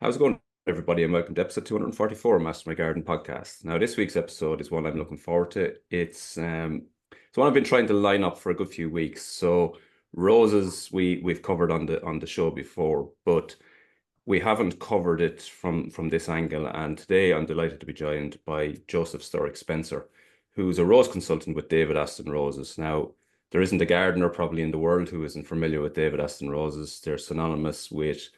How's it going, everybody, and welcome to episode 244 of Master My Garden podcast. Now, this week's episode is one I'm looking forward to. It's one I've been trying to line up for a good few weeks. So, roses we've covered on the show before, but we haven't covered it from this angle. And today, I'm delighted to be joined by Joseph Sturrock Spencer, who's a rose consultant with David Aston Roses. Now, there isn't a gardener probably in the world who isn't familiar with David Aston Roses. They're synonymous with,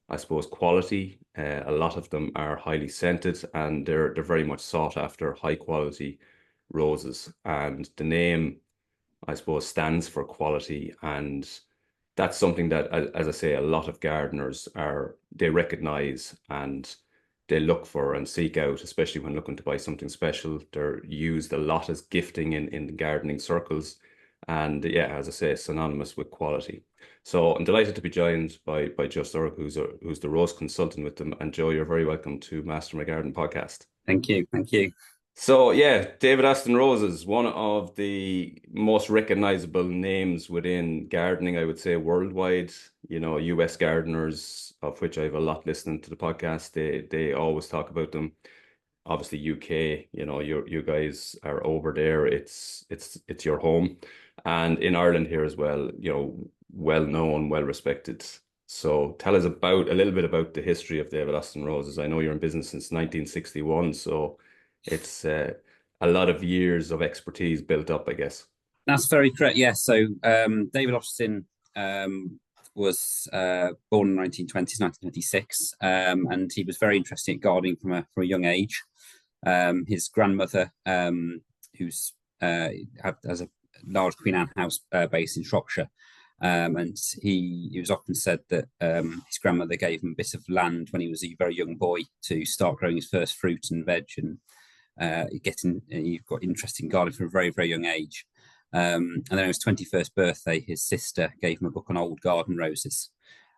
I suppose, quality. A lot of them are highly scented, and they're very much sought after high quality roses. And the name, I suppose, stands for quality. And that's something that, as I say, a lot of gardeners they recognize and they look for and seek out, especially when looking to buy something special. They're used a lot as gifting in gardening circles. And yeah, as I say, synonymous with quality. So I'm delighted to be joined by Joe Sturrock, who's the rose consultant with them. And Joe, you're very welcome to Master My Garden podcast. Thank you. Thank you. So yeah, David Aston Roses, one of the most recognizable names within gardening, I would say, worldwide. You know, US gardeners, of which I have a lot listening to the podcast, they always talk about them. Obviously, UK, you know, you guys are over there. It's your home. And in Ireland here as well, you know, well known, well respected. So tell us a little bit about the history of David Aston Roses. I know you're in business since 1961, so it's a lot of years of expertise built up, I guess. That's very correct. Yeah. So David Austin was born in 1920s, 1926, and he was very interested in gardening from a young age. His grandmother, who's has a large Queen Anne house based in Shropshire, and he was often said that his grandmother gave him a bit of land when he was a very young boy to start growing his first fruit and veg, and you've got interest in gardening from a very, very young age. And then on his 21st birthday, his sister gave him a book on old garden roses.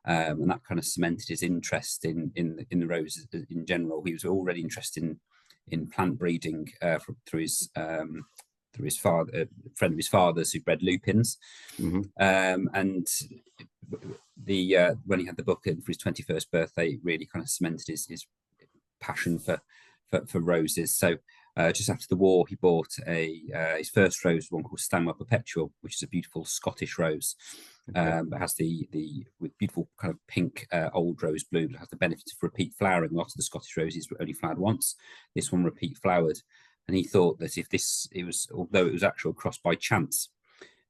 And that kind of cemented his interest in the roses in general. He was already interested in plant breeding through his father, a friend of his father's who bred lupins. Mm-hmm. And when he had the book in for his 21st birthday, it really kind of cemented his passion for roses. So just after the war, he bought his first rose, one called Stanwell Perpetual, which is a beautiful Scottish rose. Okay. It has the with beautiful kind of pink old rose bloom. It has the benefit of repeat flowering. A lot of the Scottish roses only flowered once. This one repeat flowered, and he thought that although it was actual crossed by chance,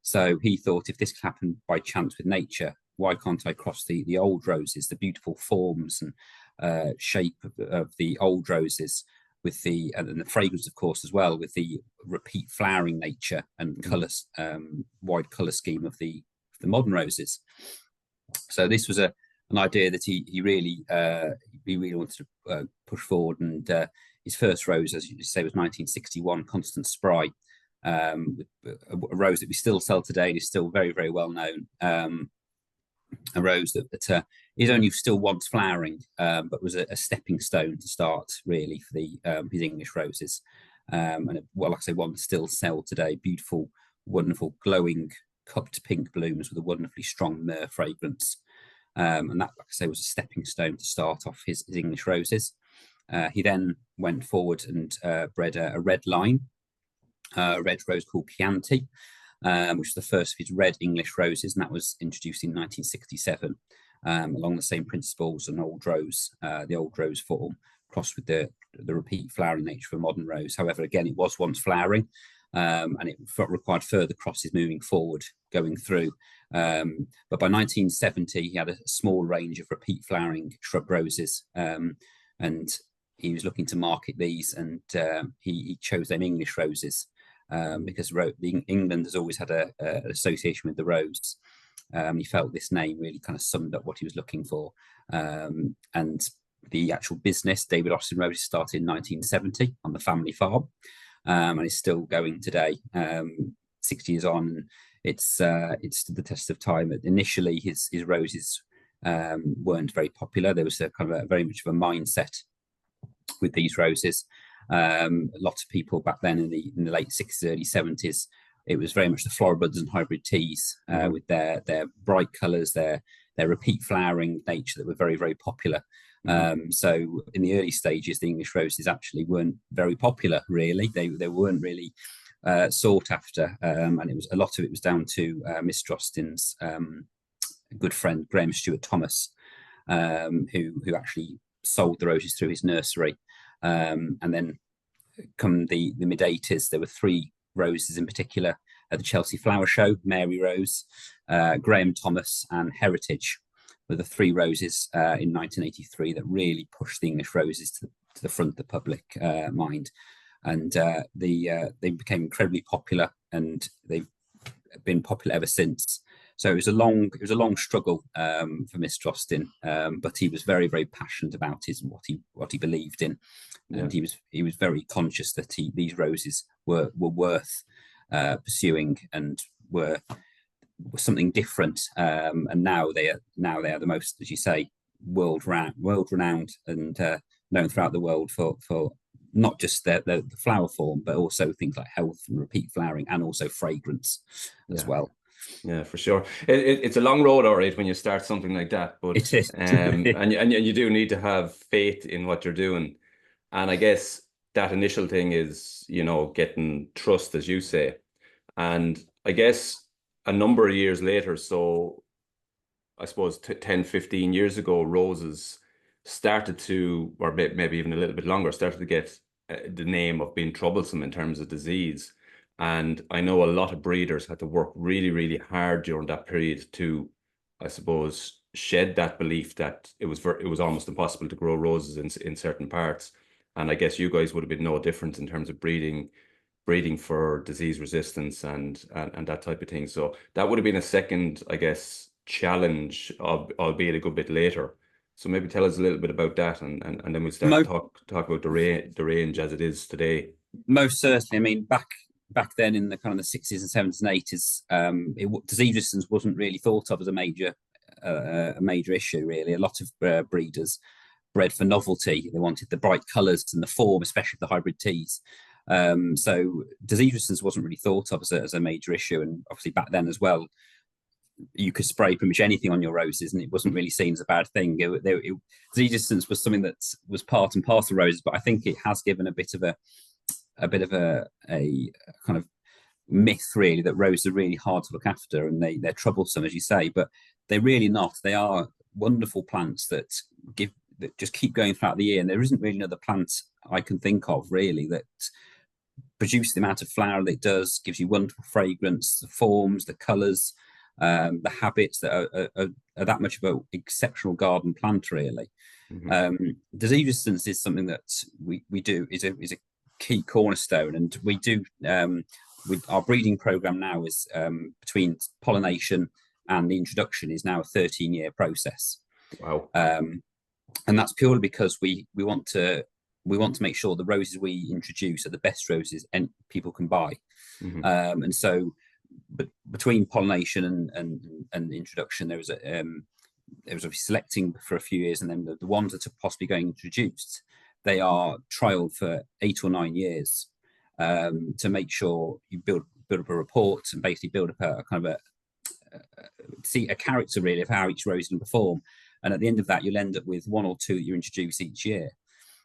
so he thought if this could happen by chance with nature, why can't I cross the old roses, the beautiful forms and shape of the old roses with and the fragrance, of course, as well, with the repeat flowering nature and colours, wide colour scheme of the modern roses. So this was an idea that he really wanted to push forward. And his first rose, as you say, was 1961, Constant Spry, a rose that we still sell today and is still very, very well known. A rose that is only still once flowering, but was a stepping stone to start really for his English roses. And like I say, one that still sell today. Beautiful, wonderful, glowing, cupped pink blooms with a wonderfully strong myrrh fragrance. And that, like I say, was a stepping stone to start off his English roses. He then went forward and bred a red line, a red rose called Chianti, which was the first of his red English roses, and that was introduced in 1967, along the same principles, an old rose, the old rose form, crossed with the repeat flowering nature of a modern rose. However, again, it was once flowering, and it required further crosses moving forward, going through. But by 1970, he had a small range of repeat flowering shrub roses, and he was looking to market these, and he chose them English roses. Because England has always had an association with the rose. He felt this name really kind of summed up what he was looking for. And the actual business, David Austin Roses, started in 1970 on the family farm, and it's still going today, 60 years on. It's stood the test of time. Initially, his roses weren't very popular. There was very much of a mindset with these roses. Lots of people back then in the late 60s, early 70s, it was very much the floribuds and hybrid teas with their bright colours, their repeat flowering nature that were very, very popular. So in the early stages, the English roses actually weren't very popular, really. They weren't really sought after, and a lot of it was down to Mr. Austen's good friend Graham Stuart Thomas, who actually sold the roses through his nursery. And then come the mid-80s, there were 3 roses in particular at the Chelsea Flower Show: Mary Rose, Graham Thomas, and Heritage were the 3 roses in 1983 that really pushed the English roses to the front of the public mind. And they became incredibly popular, and they've been popular ever since. So it was a long struggle for Mr. Austen, but he was very, very passionate about what he believed in, and he was very conscious that these roses were worth pursuing and were something different. And now they are the most, as you say, world renowned and known throughout the world for not just the flower form, but also things like health and repeat flowering, and also fragrance as well. Yeah, for sure. It's a long road, all right, when you start something like that. But it is. and you do need to have faith in what you're doing. And I guess that initial thing is, getting trust, as you say. And I guess a number of years later, so I suppose 10, 15 years ago, roses started to, or maybe even a little bit longer, started to get the name of being troublesome in terms of disease. And I know a lot of breeders had to work really, really hard during that period to, I suppose, shed that belief that it was almost impossible to grow roses in certain parts. And I guess you guys would have been no different in terms of breeding for disease resistance and that type of thing. So that would have been a second, I guess, challenge, albeit a good bit later. So maybe tell us a little bit about that, and then we'll start to talk about the range as it is today. Most certainly. I mean, back then in the kind of the 60s and 70s and 80s, disease resistance wasn't really thought of as a major issue, really. A lot of breeders bred for novelty. They wanted the bright colours and the form, especially the hybrid teas. So disease resistance wasn't really thought of as a major issue. And obviously back then as well, you could spray pretty much anything on your roses and it wasn't really seen as a bad thing. Disease resistance was something that was part and parcel of roses, but I think it has given a bit of a kind of myth, really, that roses are really hard to look after and they're troublesome, as you say, but they're really not. They are wonderful plants that just keep going throughout the year, and there isn't really another plant I can think of really that produces the amount of flower that it does, gives you wonderful fragrance, the forms, the colours, the habits that are that much of an exceptional garden plant, really. Disease resistance is something that we do is a key cornerstone, and we do with our breeding program now is between pollination and the introduction is now a 13-year process. Wow. And that's purely because we want to make sure the roses we introduce are the best roses and people can buy. And so, but between pollination and introduction, there was obviously selecting for a few years, and then the ones that are possibly going introduced, they are trialed for 8 or 9 years to make sure you build up a report and basically build up a kind of see a character, really, of how each rose can perform. And at the end of that, you'll end up with 1 or 2 that you introduce each year.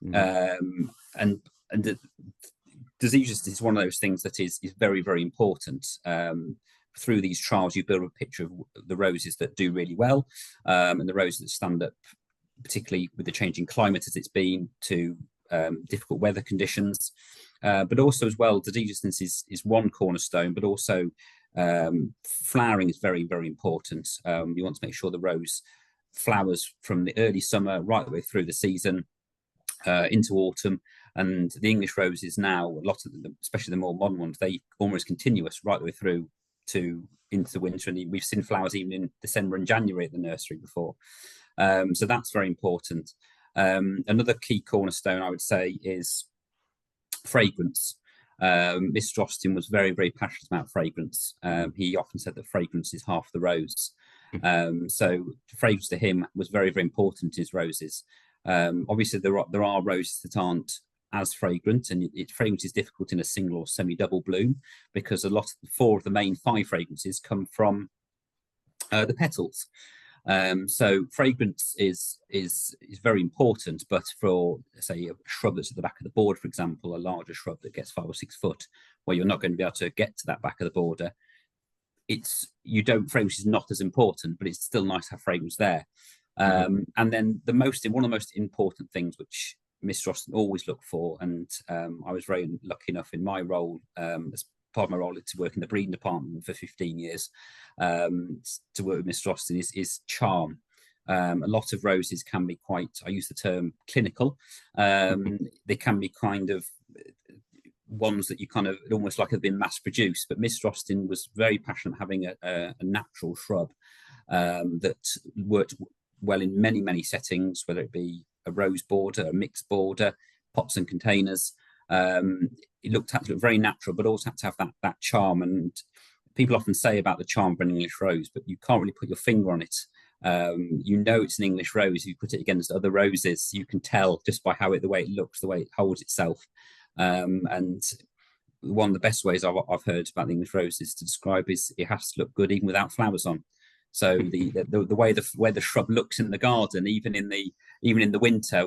And the disease resistance is one of those things that is very, very important. Through these trials, you build a picture of the roses that do really well, and the roses that stand up, particularly with the changing climate as it's been, to difficult weather conditions. But also as well, disease resistance is one cornerstone, but also flowering is very, very important. You want to make sure the rose flowers from the early summer right the way through the season into autumn. And the English roses now, a lot of them, especially the more modern ones, they almost continuous right the way through to into the winter. And we've seen flowers even in December and January at the nursery before. So that's very important. Another key cornerstone, I would say, is fragrance. Mr. Austen was very, very passionate about fragrance. He often said that fragrance is half the rose. So fragrance to him was very, very important in his roses. Obviously, there are roses that aren't as fragrant, and fragrance is difficult in a single or semi-double bloom because 4 of the main 5 fragrances come from the petals. So fragrance is very important, but for, say, a shrub that's at the back of the border, for example, a larger shrub that gets 5 or 6 foot, where you're not going to be able to get to that back of the border, fragrance is not as important, but it's still nice to have fragrance there. And then one of the most important things which Mr. Austin always looked for, and I was very lucky enough in my role, as part of my role to work in the breeding department for 15 years, to work with Mr. Austin, is charm. A lot of roses can be quite, I use the term clinical. They can be kind of ones that you kind of almost like have been mass produced, but Mr. Austin was very passionate having a natural shrub that worked well in many settings, whether it be a rose border, a mixed border, pots and containers. It looked very natural, but also had to have that charm. And people often say about the charm of an English rose, but you can't really put your finger on it. You know it's an English rose. If you put it against other roses, you can tell just by the way it looks, the way it holds itself. And one of the best ways I've heard about the English roses to describe is it has to look good even without flowers on. So the way the shrub looks in the garden, even in the winter,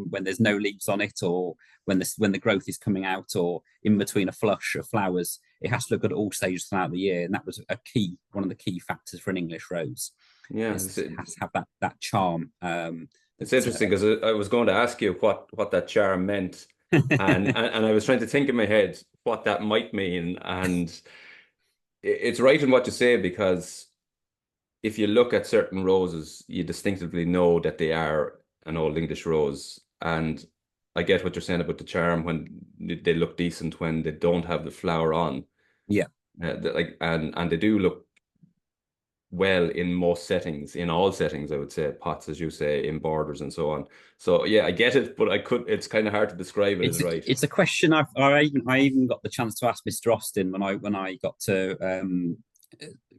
when there's no leaves on it, or when the growth is coming out, or in between a flush of flowers, it has to look good at all stages throughout the year. And that was one of the key factors for an English rose. Yeah, it has to have that charm. It's interesting because I was going to ask you what that charm meant, and I was trying to think in my head what that might mean, and it's right in what you say, because if you look at certain roses, you distinctively know that they are an old English rose. And I get what you're saying about the charm when they look decent when they don't have the flower on. Yeah. And they do look well in most settings, in all settings, I would say, pots, as you say, in borders and so on. So yeah, I get it, but it's kind of hard to describe it as right. It's a question I even got the chance to ask Mr. Austin when I got to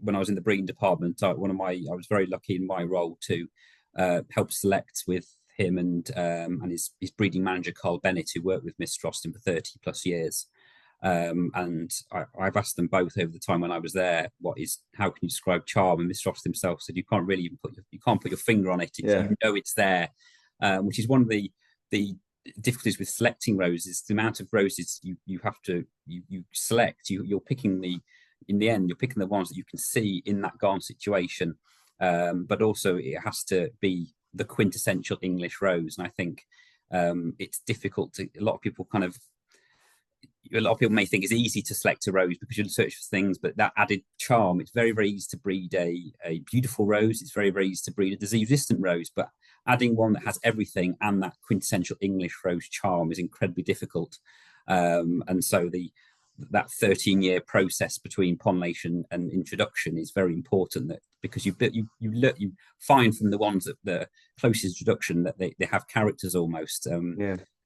when I was in the breeding department. I was very lucky in my role to help select with him and his breeding manager Carl Bennett, who worked with Mr. Austin for 30+ years. And I've asked them both over the time when I was there, how can you describe charm? And Mr. Austin himself said you can't really put your finger on it. You know it's there, which is one of the difficulties with selecting roses. The amount of roses you have to select. You're picking in the end you're picking the ones that you can see in that garden situation, but also it has to be the quintessential English rose. And I think it's difficult a lot of people may think it's easy to select a rose because you'll search for things, but that added charm, it's very, very easy to breed a beautiful rose. It's very, very easy to breed a disease-resistant rose, but adding one that has everything and that quintessential English rose charm is incredibly difficult. And so that 13-year process between pollination and introduction is very important, because you find from the ones that the closest introduction that they have characters almost.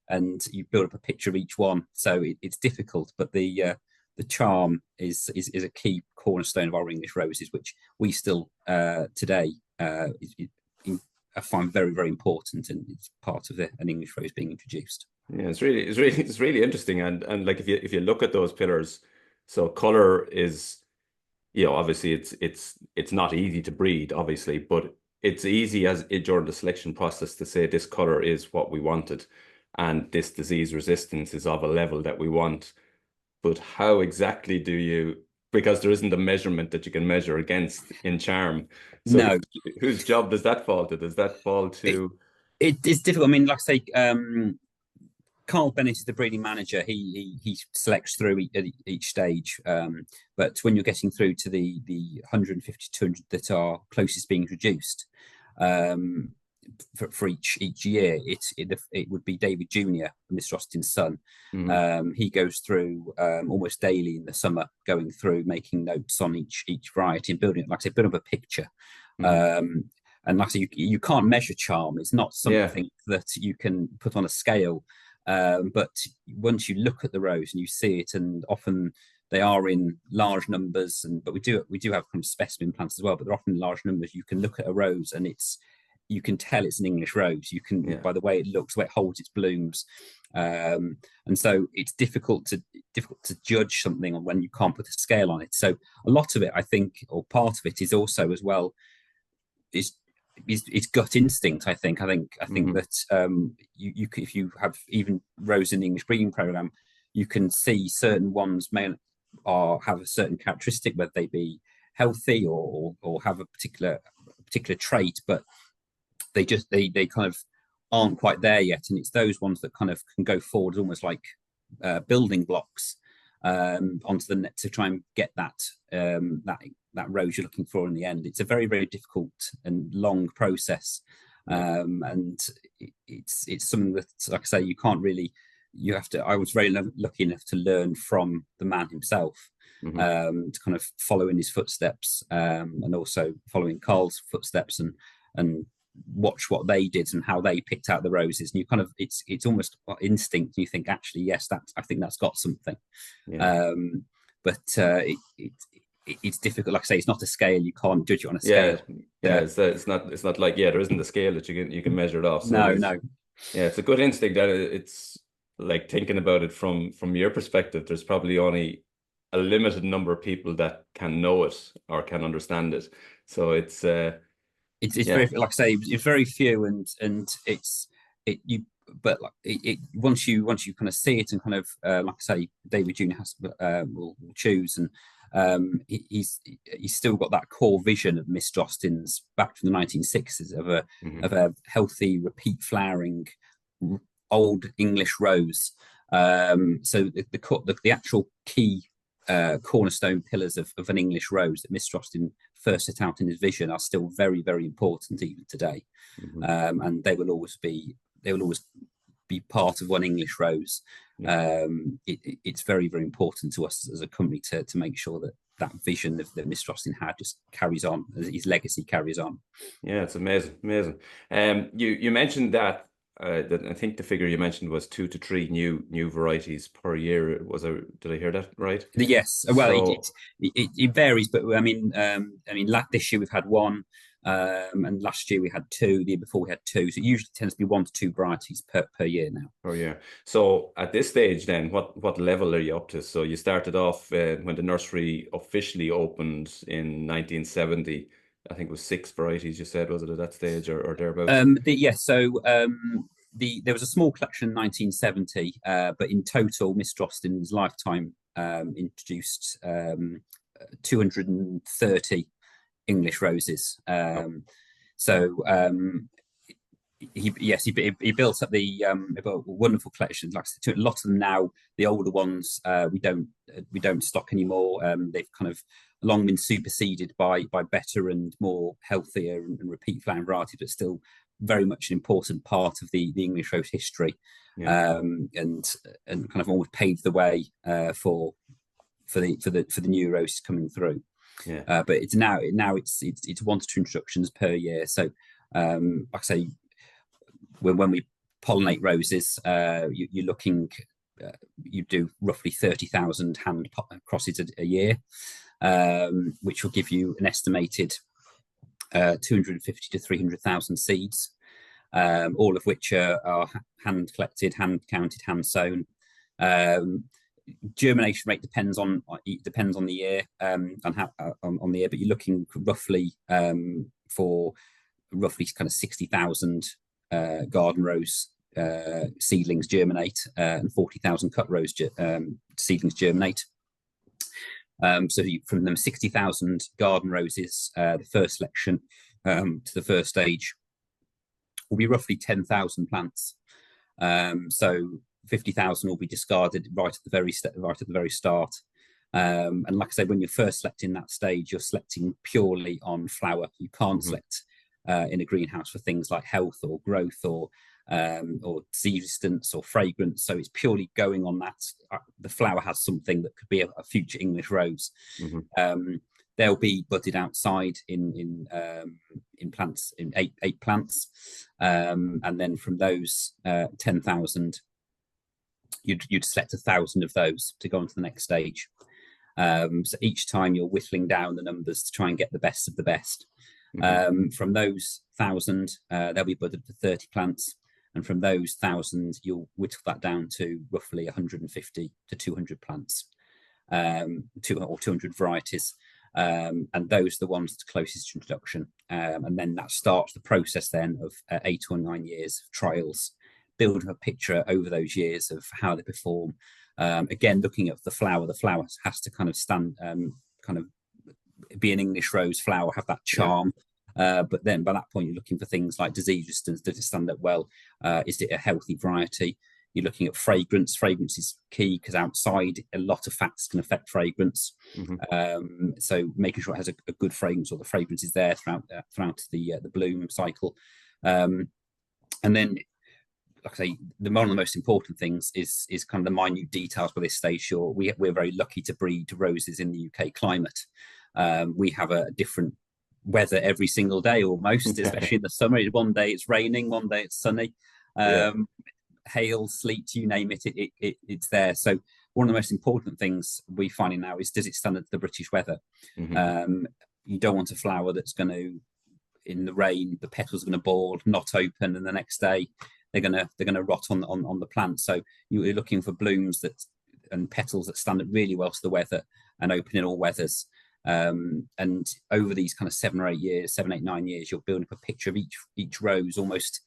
And you build up a picture of each one. So it's difficult, but the charm is a key cornerstone of our English roses, which we still today I find very, very important, and it's part of an English rose being introduced. Yeah, it's really interesting, and like if you look at those pillars, so color is, obviously it's not easy to breed, obviously, but it's easy during the selection process to say this color is what we wanted, and this disease resistance is of a level that we want. But how exactly do you, because there isn't a measurement that you can measure against in charm. So no. Whose job does that fall to? Does that fall to? It's difficult. I mean, like I say, Carl Bennett is the breeding manager. He selects through each stage, but when you're getting through to the 150 to 200 that are closest being introduced, for each year, it would be David Jr., Mr. Austin's son. He goes through almost daily in the summer, going through, making notes on each variety and building, like I say, build up a picture. And like I say, you can't measure charm. It's not something that you can put on a scale. But once you look at the rose and you see it, and often they are in large numbers, but we do have kind of specimen plants as well, but they're often in large numbers. You can look at a rose and you can tell it's an English rose. You can by the way it looks, the way it holds its blooms, and so it's difficult to judge something when you can't put a scale on it. So a lot of it, I think, or part of it, is also as well is it's gut instinct. I think Mhm. that you if you have even rows in the English breeding program, you can see certain ones may have a certain characteristic, whether they be healthy or have a particular trait, but they kind of aren't quite there yet, and it's those ones that kind of can go forward almost like building blocks onto the net to try and get that rose you're looking for in the end. It's a very, very difficult and long process, and it's something that, like I say, you can't really. You have to. I was very lucky enough to learn from the man himself, to kind of follow in his footsteps, and also following Carl's footsteps, and watch what they did and how they picked out the roses. And you kind of it's almost instinct. And you think, actually, yes, I think that's got something. Yeah. But it's difficult. Like I say, it's not a scale. You can't judge it on a Yeah, scale. yeah. It's not like, yeah, there isn't a scale that you can measure it off. So it No, is. no. Yeah, it's a good instinct that it's like thinking about it from your perspective. There's probably only a limited number of people that can know it or can understand it. So it's It's yeah. very, like I say, it's very few, and it's it you. But like once you kind of see it and kind of like I say, David Junior has will choose, and he's still got that core vision of Miss Jostins back from the 1960s Mhm. of a healthy repeat flowering old English rose. So the actual key cornerstone pillars of an English rose that Miss Jostin first set out in his vision are still very, very important even today, Mhm. and they will always be part of one English rose. Yeah. It's very, very important to us as a company to make sure that vision that Mr. Austin had just carries on, his legacy carries on. Yeah, it's amazing, amazing. You mentioned that I think the figure you mentioned was 2 to 3 new varieties per year. Did I hear that right? Yes, well, So it varies, but this year we've had one, and last year we had two. The year before we had two. So it usually tends to be 1 to 2 varieties per year now. per year. So at this stage, then, what level are you up to? So you started off when the nursery officially opened in 1970. I think it was 6 varieties. You said, was it at that stage or thereabouts? There was a small collection in 1970, but in total, Mr. Austin's lifetime introduced 230 English roses. So he built up the wonderful collections. Like I said, a lot of them now, the older ones, we don't stock anymore. They've kind of long been superseded by better and more healthier and repeat flowering varieties, but still very much an important part of the English rose history, Yeah. and kind of almost paved the way for the new roses coming through. Yeah. But it's 1 to 2 introductions per year. So like I say, when we pollinate roses, you're looking, you do roughly 30,000 hand crosses a year, which will give you an estimated 250 to 300,000 seeds, all of which are hand collected, hand counted, hand sown. Germination rate depends on the year, on the year, but you're looking roughly for roughly kind of 60,000 garden rose seedlings germinate, and 40,000 cut rose seedlings germinate. So from them 60,000 garden roses, the first selection to the first stage will be roughly 10,000 plants. So 50,000 will be discarded right at the very start. And like I said, when you're first selecting that stage, you're selecting purely on flower. You can't select in a greenhouse for things like health or growth or disease resistance or fragrance. So it's purely going on that. The flower has something that could be a future English rose. They'll be budded outside in plants, in eight plants, and then from those 10,000, you'd select 1,000 of those to go on to the next stage. So each time you're whittling down the numbers to try and get the best of the best. From those 1,000, they'll be budded to 30 plants, and from those 1,000, you'll whittle that down to roughly 150 to 200 plants, or 200 varieties. and those are the ones that's closest to introduction. And then that starts the process then of 8 or 9 years of trials, building a picture over those years of how they perform. Again, looking at the flower has to kind of stand, kind of be an English rose flower, have that charm. But then by that point, you're looking for things like disease resistance. Does it stand up well? Is it a healthy variety? You're looking at fragrance. Fragrance is key because outside, a lot of factors can affect fragrance. So making sure it has a good fragrance, or the fragrance is there throughout the bloom cycle. And then, like I say, one of the most important things is kind of the minute details by this stage. We're very lucky to breed roses in the UK climate. We have a different weather every single day almost, especially in the summer. One day it's raining, one day it's sunny. Hail, sleet, you name it, it's there. So one of the most important things we find now is, does it stand up to the British weather? You don't want a flower that's going to, in the rain, the petals are going to bald, not open, and the next day they're going to rot on the plant. So you're looking for blooms and petals that stand up really well to the weather and open in all weathers. And over these kind of 7 or 8 years, 7, 8, 9 years, you're building up a picture of each rose, almost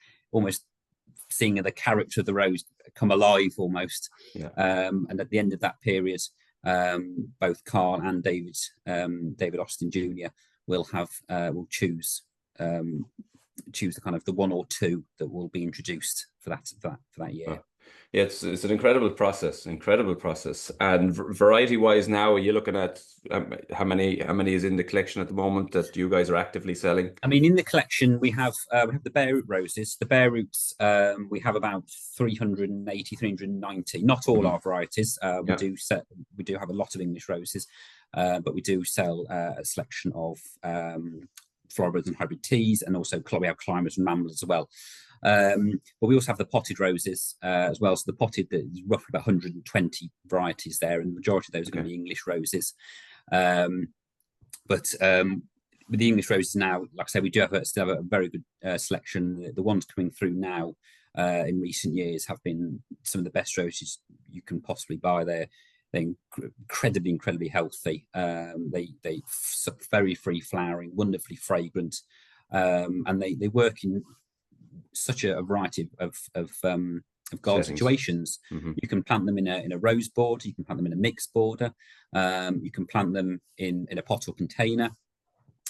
seeing the character of the rose come alive almost. And at the end of that period, both Carl and David Austin Jr. will choose the kind of the 1 or 2 that will be introduced for that year. Yeah, it's an incredible process. And variety wise, now, are you looking at how many is in the collection at the moment that you guys are actively selling? I mean, in the collection we have the bare root roses. The bare roots, we have about 380, 390. Not all our varieties. We do have a lot of English roses, but we do sell a selection of floribunds and hybrid teas, and also we have climbers and ramblers as well. But we also have the potted roses as well. So the potted, there's roughly about 120 varieties there, and the majority of those are going to be English roses. But with the English roses now, like I say, we do still have a very good selection. The ones coming through now in recent years have been some of the best roses you can possibly buy. They're incredibly healthy. They very free flowering, wonderfully fragrant, and they work in such a variety of garden situations. You can plant them in a rose border, you can plant them in a mixed border, you can plant them in a pot or container.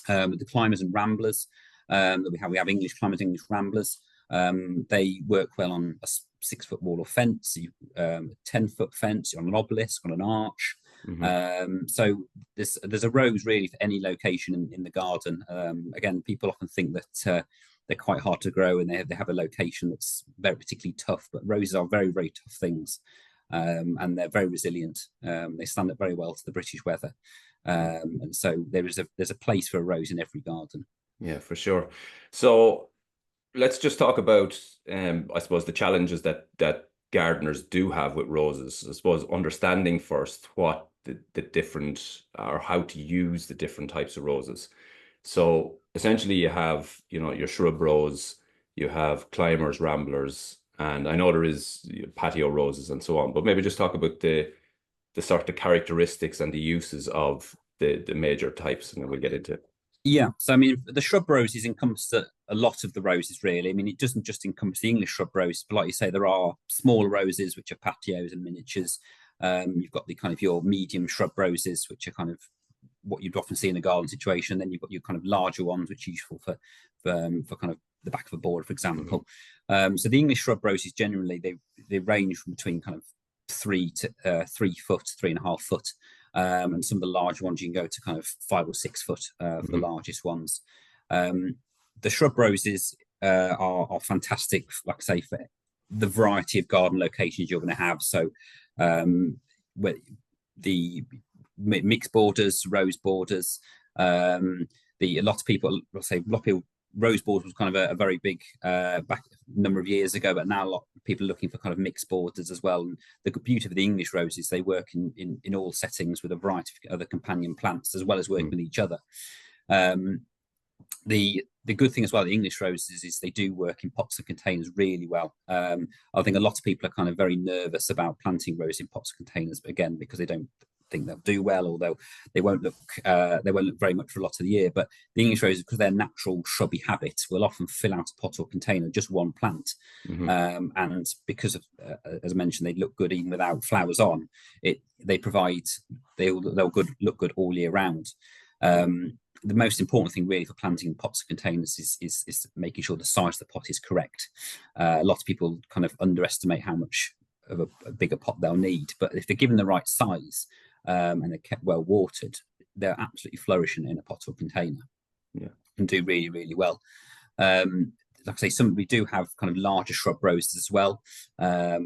The climbers and ramblers that we have English climbers, English ramblers. They work well on a 6-foot wall or fence, a 10-foot fence, on an obelisk, on an arch. So there's a rose really for any location in the garden. Again, people often think that they're quite hard to grow and they have a location that's very particularly tough, but roses are very, very tough things, and they're very resilient. They stand up very well to the British weather, and so there's a place for a rose in every garden. Yeah, for sure. So let's just talk about, I suppose, the challenges that gardeners do have with roses. I suppose understanding first what the different, or how to use the different types of roses. So essentially you have, your shrub rose, you have climbers, ramblers, and I know there is patio roses and so on, but maybe just talk about the sort of characteristics and the uses of the major types, and then we'll get into it. Yeah, so I mean, the shrub roses encompass a lot of the roses, really. I mean, it doesn't just encompass the English shrub rose, but like you say, there are smaller roses, which are patios and miniatures. You've got the kind of your medium shrub roses, which are kind of what you'd often see in a garden situation. Then you've got your kind of larger ones, which are useful for kind of the back of a board, for example. So the English shrub roses generally they range from between kind of 3 to 3 foot, 3.5 foot. And some of the large ones you can go to kind of 5 or 6 foot for the largest ones. The shrub roses are fantastic, like I say, for the variety of garden locations you're going to have. So the mixed borders, rose borders, a lot of people rose borders was kind of a very big back number of years ago, but now a lot of people are looking for kind of mixed borders as well. And the beauty of the English roses, they work in all settings with a variety of other companion plants, as well as working with each other. The good thing as well, the English roses, is they do work in pots and containers really well. I think a lot of people are kind of very nervous about planting roses in pots and containers, but again, because they don't think they'll do well, or they won't look very much for a lot of the year. But the English roses, because their natural shrubby habit, will often fill out a pot or container, just one plant. And because of, as I mentioned, they look good even without flowers on. They'll look good all year round. The most important thing really for planting pots and containers is making sure the size of the pot is correct. A lot of people kind of underestimate how much of a bigger pot they'll need, but if they're given the right size and they're kept well watered, they're absolutely flourishing in a pot or container. And do really, really well. Like I say, we do have kind of larger shrub roses as well,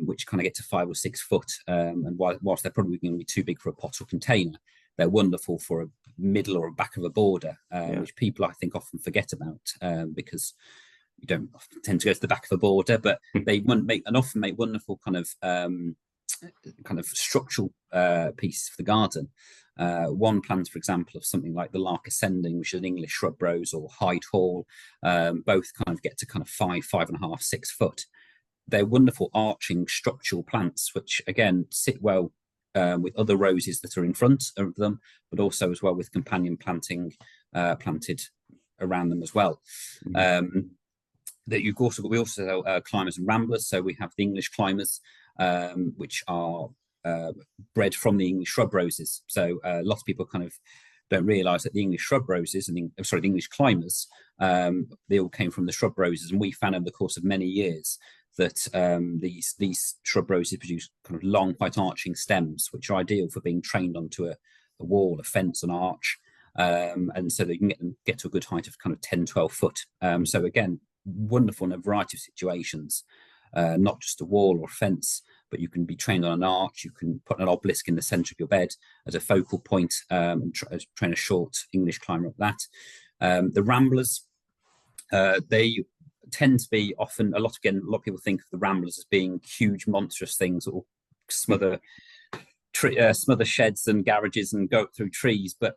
which kind of get to 5 or 6 foot. And whilst they're probably going to be too big for a pot or container, they're wonderful for a middle or a back of a border, which people I think often forget about because you don't often tend to go to the back of a border, but they often make wonderful kind of structural pieces for the garden. One plant, for example, of something like the Lark Ascending, which is an English shrub rose, or Hyde Hall, both kind of get to kind of 5.5, 6 foot. They're wonderful arching structural plants, which again sit well with other roses that are in front of them, but also as well with companion planting planted around them as well. We also sell climbers and ramblers. So we have the English climbers, which are bred from the English shrub roses. So a lot of people kind of don't realise that the English shrub roses the English climbers, they all came from the shrub roses, and we found over the course of many years that these shrub roses produce kind of long, quite arching stems, which are ideal for being trained onto a wall, a fence, an arch, and so they can get to a good height of kind of 10, 12 foot. So again, wonderful in a variety of situations, not just a wall or a fence, but you can be trained on an arch. You can put an obelisk in the centre of your bed as a focal point, and train a short English climber up that. The ramblers, they tend to be often a lot of people think of the ramblers as being huge, monstrous things that will smother sheds and garages and go up through trees, but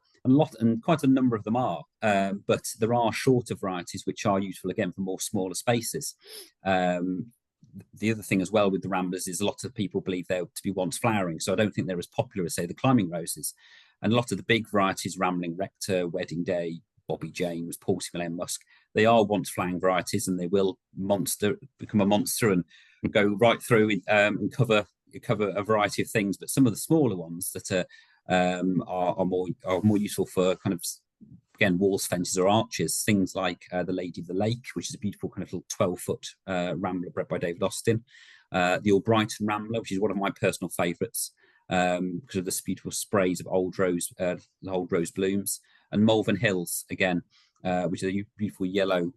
quite a number of them are. But there are shorter varieties which are useful again for more smaller spaces. The other thing as well with the ramblers is a lot of people believe they're to be once flowering, so I don't think they're as popular as, say, the climbing roses. And a lot of the big varieties, Rambling Rector, Wedding Day, Bobby James, Palsy Malone Musk, they are once flowering varieties, and they will become a monster and go right through and cover a variety of things. But some of the smaller ones that are more useful for kind of, again, walls, fences, or arches. Things like the Lady of the Lake, which is a beautiful kind of little 12-foot rambler bred by David Austin. The Albrighton Rambler, which is one of my personal favourites because of the beautiful sprays of old rose blooms. And Malvern Hills, again, which is a beautiful yellow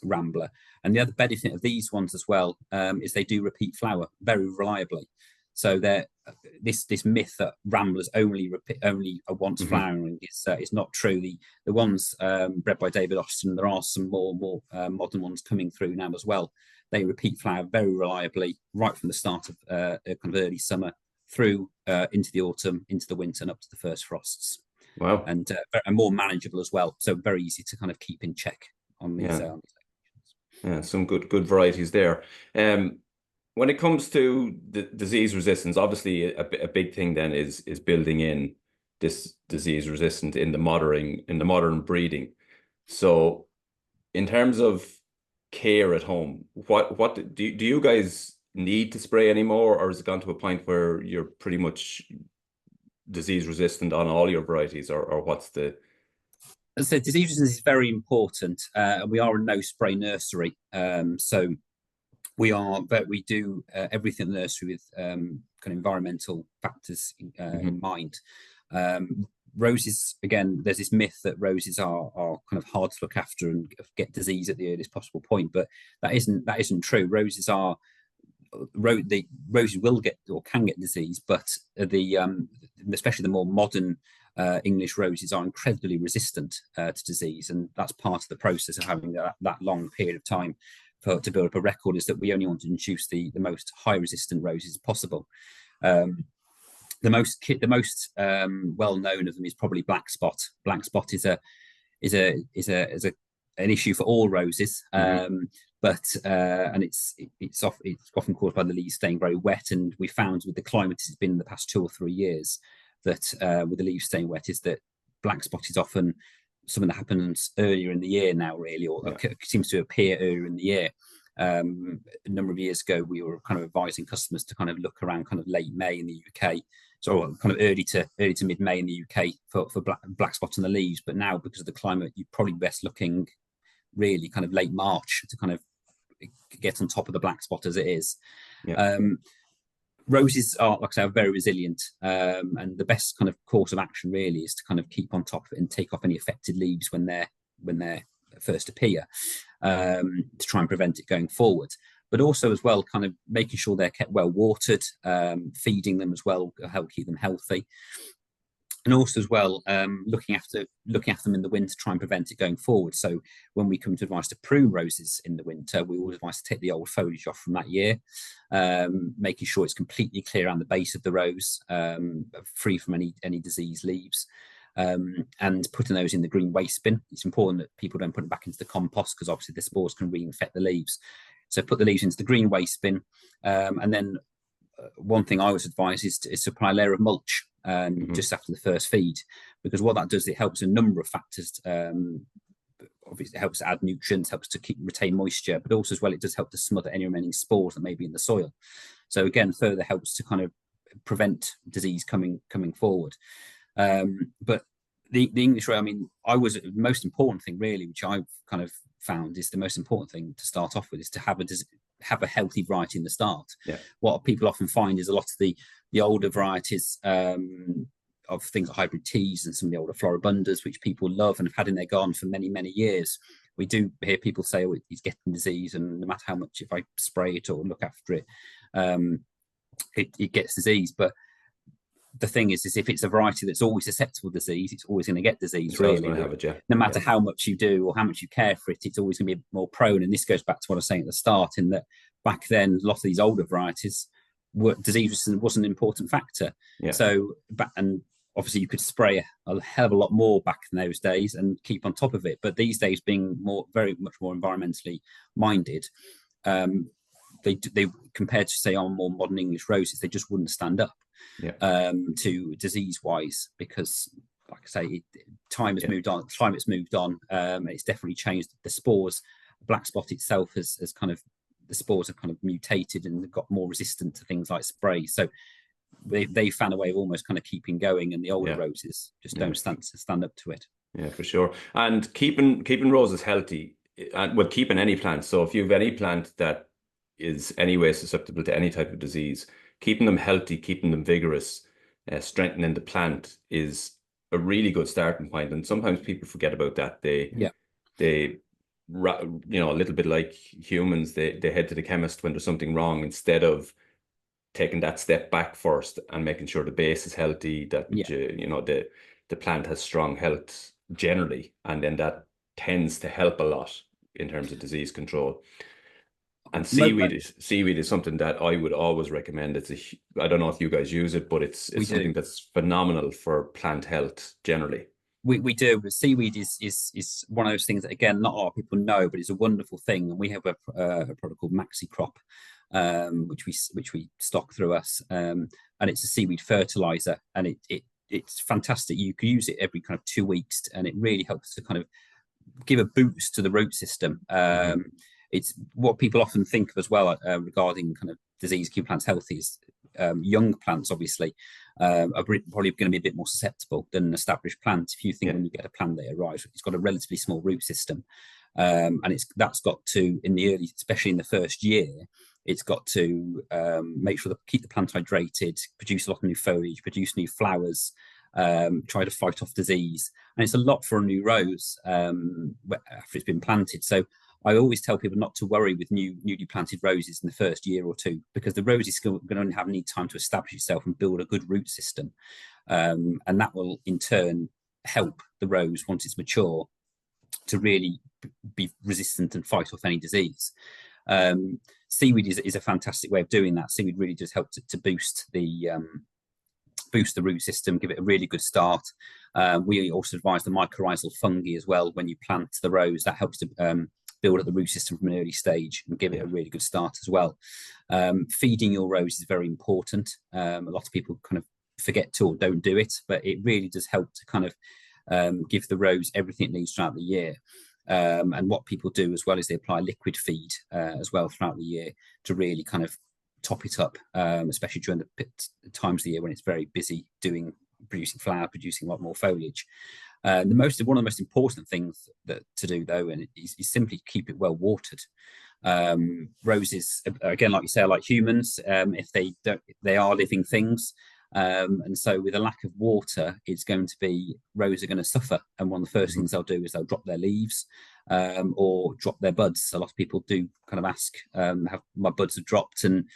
rambler. And the other benefit of these ones as well is they do repeat flower very reliably. So this myth that ramblers only are once flowering is not true. The ones bred by David Austin, there are some more modern ones coming through now as well. They repeat flower very reliably right from the start of kind of early summer through into the autumn, into the winter, and up to the first frosts. Wow. And more manageable as well. So very easy to kind of keep in check on these. Yeah, some good varieties there. When it comes to the disease resistance, obviously a big thing then is building in this disease resistant in the modern breeding. So in terms of care at home, what do you guys need to spray anymore, or has it gone to a point where you're pretty much disease resistant on all your varieties, or what's the... So disease resistance is very important. We are a no spray nursery, so we do everything in the nursery with kind of environmental factors in mind. Roses, again, there's this myth that roses are kind of hard to look after and get disease at the earliest possible point, but that isn't true. Roses will get or can get disease, but especially the more modern English roses are incredibly resistant to disease, and that's part of the process of having that long period of time to build up a record, is that we only want to introduce the most high resistant roses possible. The most well known of them is probably black spot. Black spot is an issue for all roses, but it's often caused by the leaves staying very wet. And we found with the climate it's been in the past 2 or 3 years, that with the leaves staying wet is that black spot is often something that happens earlier in the year now, really, or seems to appear earlier in the year. A number of years ago, we were kind of advising customers to kind of look around kind of late May in the UK, so kind of early to mid May in the UK for black spot on the leaves. But now, because of the climate, you're probably best looking really kind of late March to kind of get on top of the black spot as it is. Yeah. Roses are, like I say, are very resilient, and the best kind of course of action really is to kind of keep on top of it and take off any affected leaves when they're first appear, to try and prevent it going forward. But also as well, kind of making sure they're kept well watered, feeding them as well will help keep them healthy. And also as well, looking after them in the winter, try and prevent it going forward. So when we come to advice to prune roses in the winter, we always advise to take the old foliage off from that year, making sure it's completely clear around the base of the rose, free from any diseased leaves, and putting those in the green waste bin. It's important that people don't put them back into the compost, because obviously the spores can reinfect the leaves. So put the leaves into the green waste bin, and then one thing I always advise is to apply a layer of mulch just after the first feed, because what that does, it helps a number of factors. Obviously, it helps to add nutrients, helps to retain moisture, but also as well, it does help to smother any remaining spores that may be in the soil. So again, further helps to kind of prevent disease coming forward. But the English rose, I mean, the most important thing really, which I've kind of found is the most important thing to start off with, is to have a healthy variety in the start. Yeah. What people often find is a lot of the older varieties of things like hybrid teas and some of the older floribundas, which people love and have had in their garden for many, many years. We do hear people say, oh, he's getting disease, and no matter how much, if I spray it or look after it, it gets disease. But the thing is if it's a variety that's always susceptible to disease, it's always going to get disease, really. No matter how much you do or how much you care for it, it's always going to be more prone. And this goes back to what I was saying at the start, in that back then, a lot of these older varieties, disease was an important factor. Yeah. So, and obviously you could spray a hell of a lot more back in those days and keep on top of it. But these days, being very much more environmentally minded, they compared to, say, on more modern English roses, they just wouldn't stand up. Yeah. To disease-wise, because, like I say, time has moved on, climate's moved on, it's definitely changed. The spores, black spot itself has kind of, the spores have kind of mutated and got more resistant to things like spray. So they found a way of almost kind of keeping going, and the older roses just don't stand up to it. Yeah, for sure. And keeping roses healthy, and well, keeping any plant. So if you have any plant that is anyway susceptible to any type of disease, keeping them healthy, keeping them vigorous, strengthening the plant is a really good starting point. And sometimes people forget about that. They, you know, a little bit like humans, they head to the chemist when there's something wrong, instead of taking that step back first and making sure the base is healthy, that you know, the plant has strong health generally, and then that tends to help a lot in terms of disease control. And seaweed is something that I would always recommend. I don't know if you guys use it, but it's something that's phenomenal for plant health generally. We do. Seaweed is one of those things that, again, not a lot of people know, but it's a wonderful thing. And we have a product called Maxi Crop, which we stock through us, and it's a seaweed fertilizer, and it's fantastic. You can use it every kind of 2 weeks, and it really helps to kind of give a boost to the root system. It's what people often think of as well regarding kind of disease, keep plants healthy, is young plants obviously are probably going to be a bit more susceptible than an established plant. If you think when you get a plant that arrives, it's got a relatively small root system, and that's got to, in the early, especially in the first year, it's got to make sure that keep the plant hydrated, produce a lot of new foliage, produce new flowers, try to fight off disease. And it's a lot for a new rose after it's been planted. So I always tell people not to worry with newly planted roses in the first year or two, because the rose is going to need time to establish itself and build a good root system. And that will in turn help the rose, once it's mature, to really be resistant and fight off any disease. Seaweed is a fantastic way of doing that. Seaweed really does help to boost the root system, give it a really good start. We also advise the mycorrhizal fungi as well when you plant the rose. That helps to build up the root system from an early stage and give it a really good start as well. Feeding your rose is very important. A lot of people kind of forget to or don't do it, but it really does help to kind of give the rose everything it needs throughout the year. And what people do as well is they apply liquid feed as well throughout the year to really kind of top it up, especially during the times of the year when it's very busy producing flower, producing a lot more foliage. One of the most important things to do though, and is simply keep it well watered. Roses, again, like you say, are like humans. If they are living things. And so with a lack of water, it's going to be, roses are going to suffer. And one of the first things they'll do is they'll drop their leaves or drop their buds. A lot of people do kind of ask, have my buds have dropped and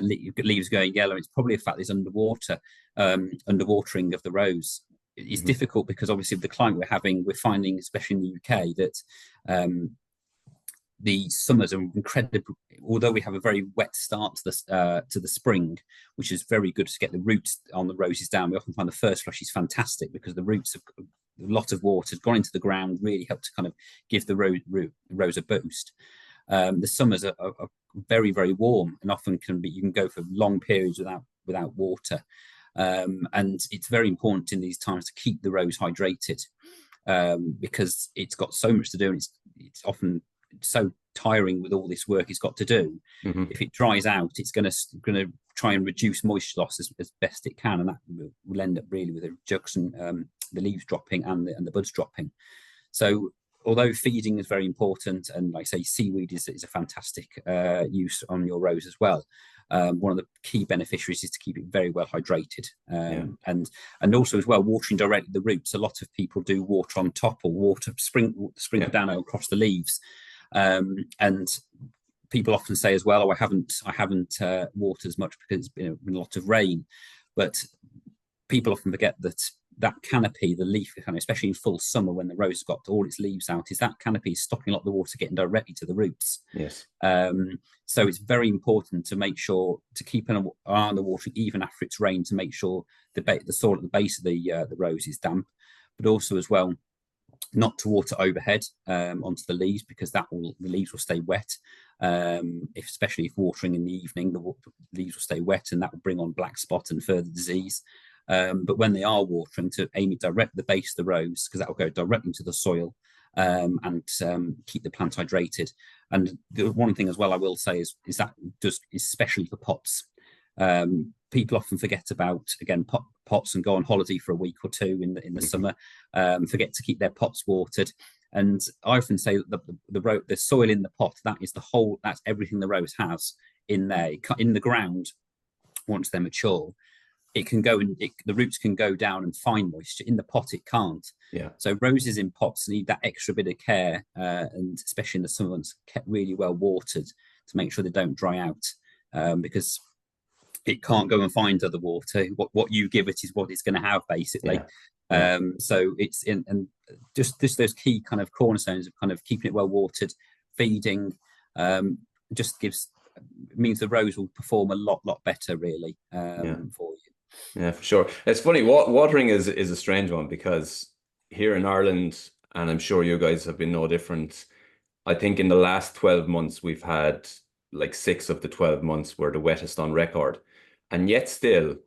leaves going yellow. It's probably a fact there's underwatering of the rose. It's difficult because obviously with the climate we're finding, especially in the UK, that the summers are incredible. Although we have a very wet start to the spring, which is very good to get the roots on the roses down. We often find the first flush is fantastic because the roots have a lot of water has gone into the ground, really help to kind of give the rose a boost. The summers are very, very warm and often you can go for long periods without water. And it's very important in these times to keep the rose hydrated because it's got so much to do, and it's often so tiring with all this work it's got to do. If it dries out, it's going to try and reduce moisture loss as best it can, and that will end up really with a reduction, the leaves dropping and the buds dropping. So although feeding is very important, and like I say, seaweed is a fantastic use on your rose as well. One of the key beneficiaries is to keep it very well hydrated, and also as well watering directly the roots. A lot of people do water on top or sprinkle down across the leaves, and people often say as well, "Oh, I haven't watered as much because it's been a lot of rain," but people often forget that canopy, the leaf, especially in full summer when the rose has got all its leaves out, is that canopy is stopping a lot of the water getting directly to the roots. Yes. So it's very important to make sure to keep an eye on the water even after it's rained, to make sure the soil at the base of the rose is damp, but also as well not to water overhead onto the leaves, because the leaves will stay wet. Especially if watering in the evening, the leaves will stay wet, and that will bring on black spot and further disease. But when they are watering, to aim it direct at the base of the rose, because that will go directly into the soil and keep the plant hydrated. And the one thing as well I will say is that especially for pots. People often forget about, again, pots and go on holiday for a week or two in the summer, forget to keep their pots watered. And I often say that the soil in the pot, that's everything the rose has in there. In the ground, once they're mature, it can go and the roots can go down and find moisture. In the pot, it can't. Yeah. So roses in pots need that extra bit of care, and especially in the summer months, kept really well watered to make sure they don't dry out, because it can't go and find other water. What you give it is what it's going to have, basically. Yeah. So it's and just those key kind of cornerstones of kind of keeping it well watered, feeding, means the rose will perform a lot better, really, for you. Yeah, for sure. It's funny. Watering is a strange one, because here in Ireland, and I'm sure you guys have been no different, I think in the last 12 months we've had like 6 of the 12 months were the wettest on record, and yet still,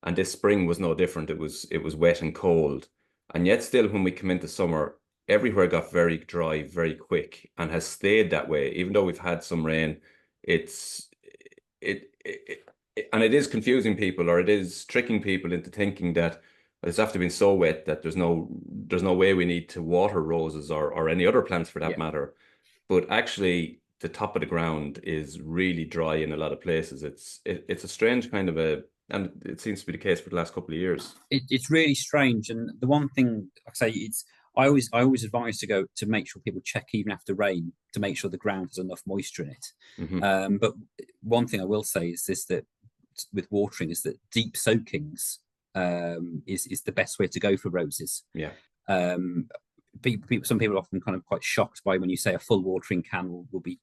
and this spring was no different. It was wet and cold, and yet still, when we come into summer, everywhere got very dry very quick, and has stayed that way even though we've had some rain. And it is confusing people, or it is tricking people into thinking that it's after being so wet that there's no way we need to water roses or any other plants for that matter. But actually, the top of the ground is really dry in a lot of places. It's a strange kind of and it seems to be the case for the last couple of years. It's really strange. And the one thing I say I always advise to make sure people check even after rain to make sure the ground has enough moisture in it. But one thing I will say is this, that with watering, is that deep soakings is the best way to go for roses. Yeah. Some people are often kind of quite shocked by when you say a full watering can will be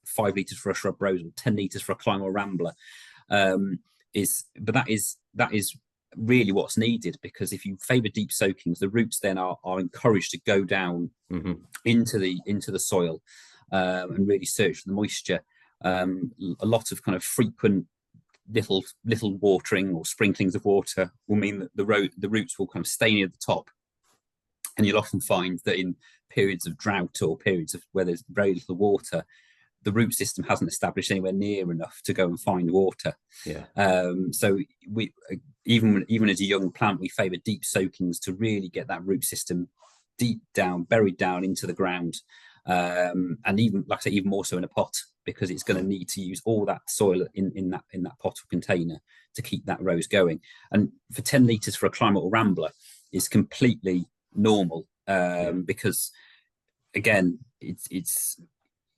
5 litres for a shrub rose or 10 litres for a climb or rambler. But that is really what's needed, because if you favour deep soakings, the roots then are encouraged to go down into the soil and really search for the moisture. A lot of kind of frequent little watering or sprinklings of water will mean that the roots will kind of stay near the top. And you'll often find that in periods of drought or periods of where there's very little water, the root system hasn't established anywhere near enough to go and find water. Yeah. So we even as a young plant, we favour deep soakings to really get that root system deep down, buried down into the ground. And even, like I say, even more so in a pot, because it's going to need to use all that soil in that pot or container to keep that rose going. And for 10 litres for a climate or rambler is completely normal, because again, it's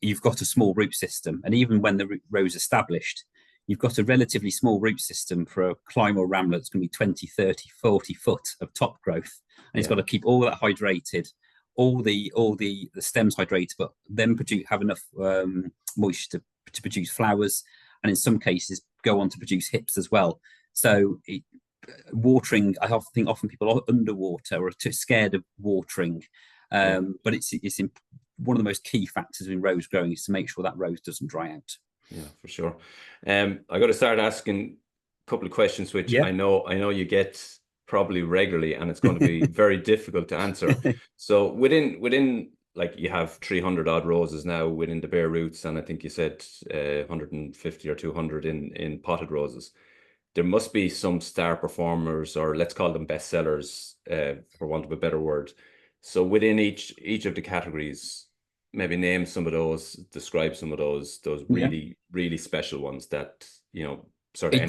you've got a small root system, and even when the rose is established, you've got a relatively small root system for a climber or rambler that's going to be 20, 30, 40 foot of top growth, and it's got to keep all that hydrated, all the stems hydrated, but then have enough moisture to produce flowers, and in some cases go on to produce hips as well. So watering, I think often people are underwater or too scared of watering, but it's one of the most key factors in rose growing is to make sure that rose doesn't dry out. Yeah, for sure. I got to start asking a couple of questions, which I know you get probably regularly, and it's going to be very difficult to answer. So within like, you have 300 odd roses now within the bare roots, and I think you said 150 or 200 in potted roses. There must be some star performers, or let's call them bestsellers, for want of a better word. So within each of the categories, maybe name some of those, describe some of those really, really special ones that, sort of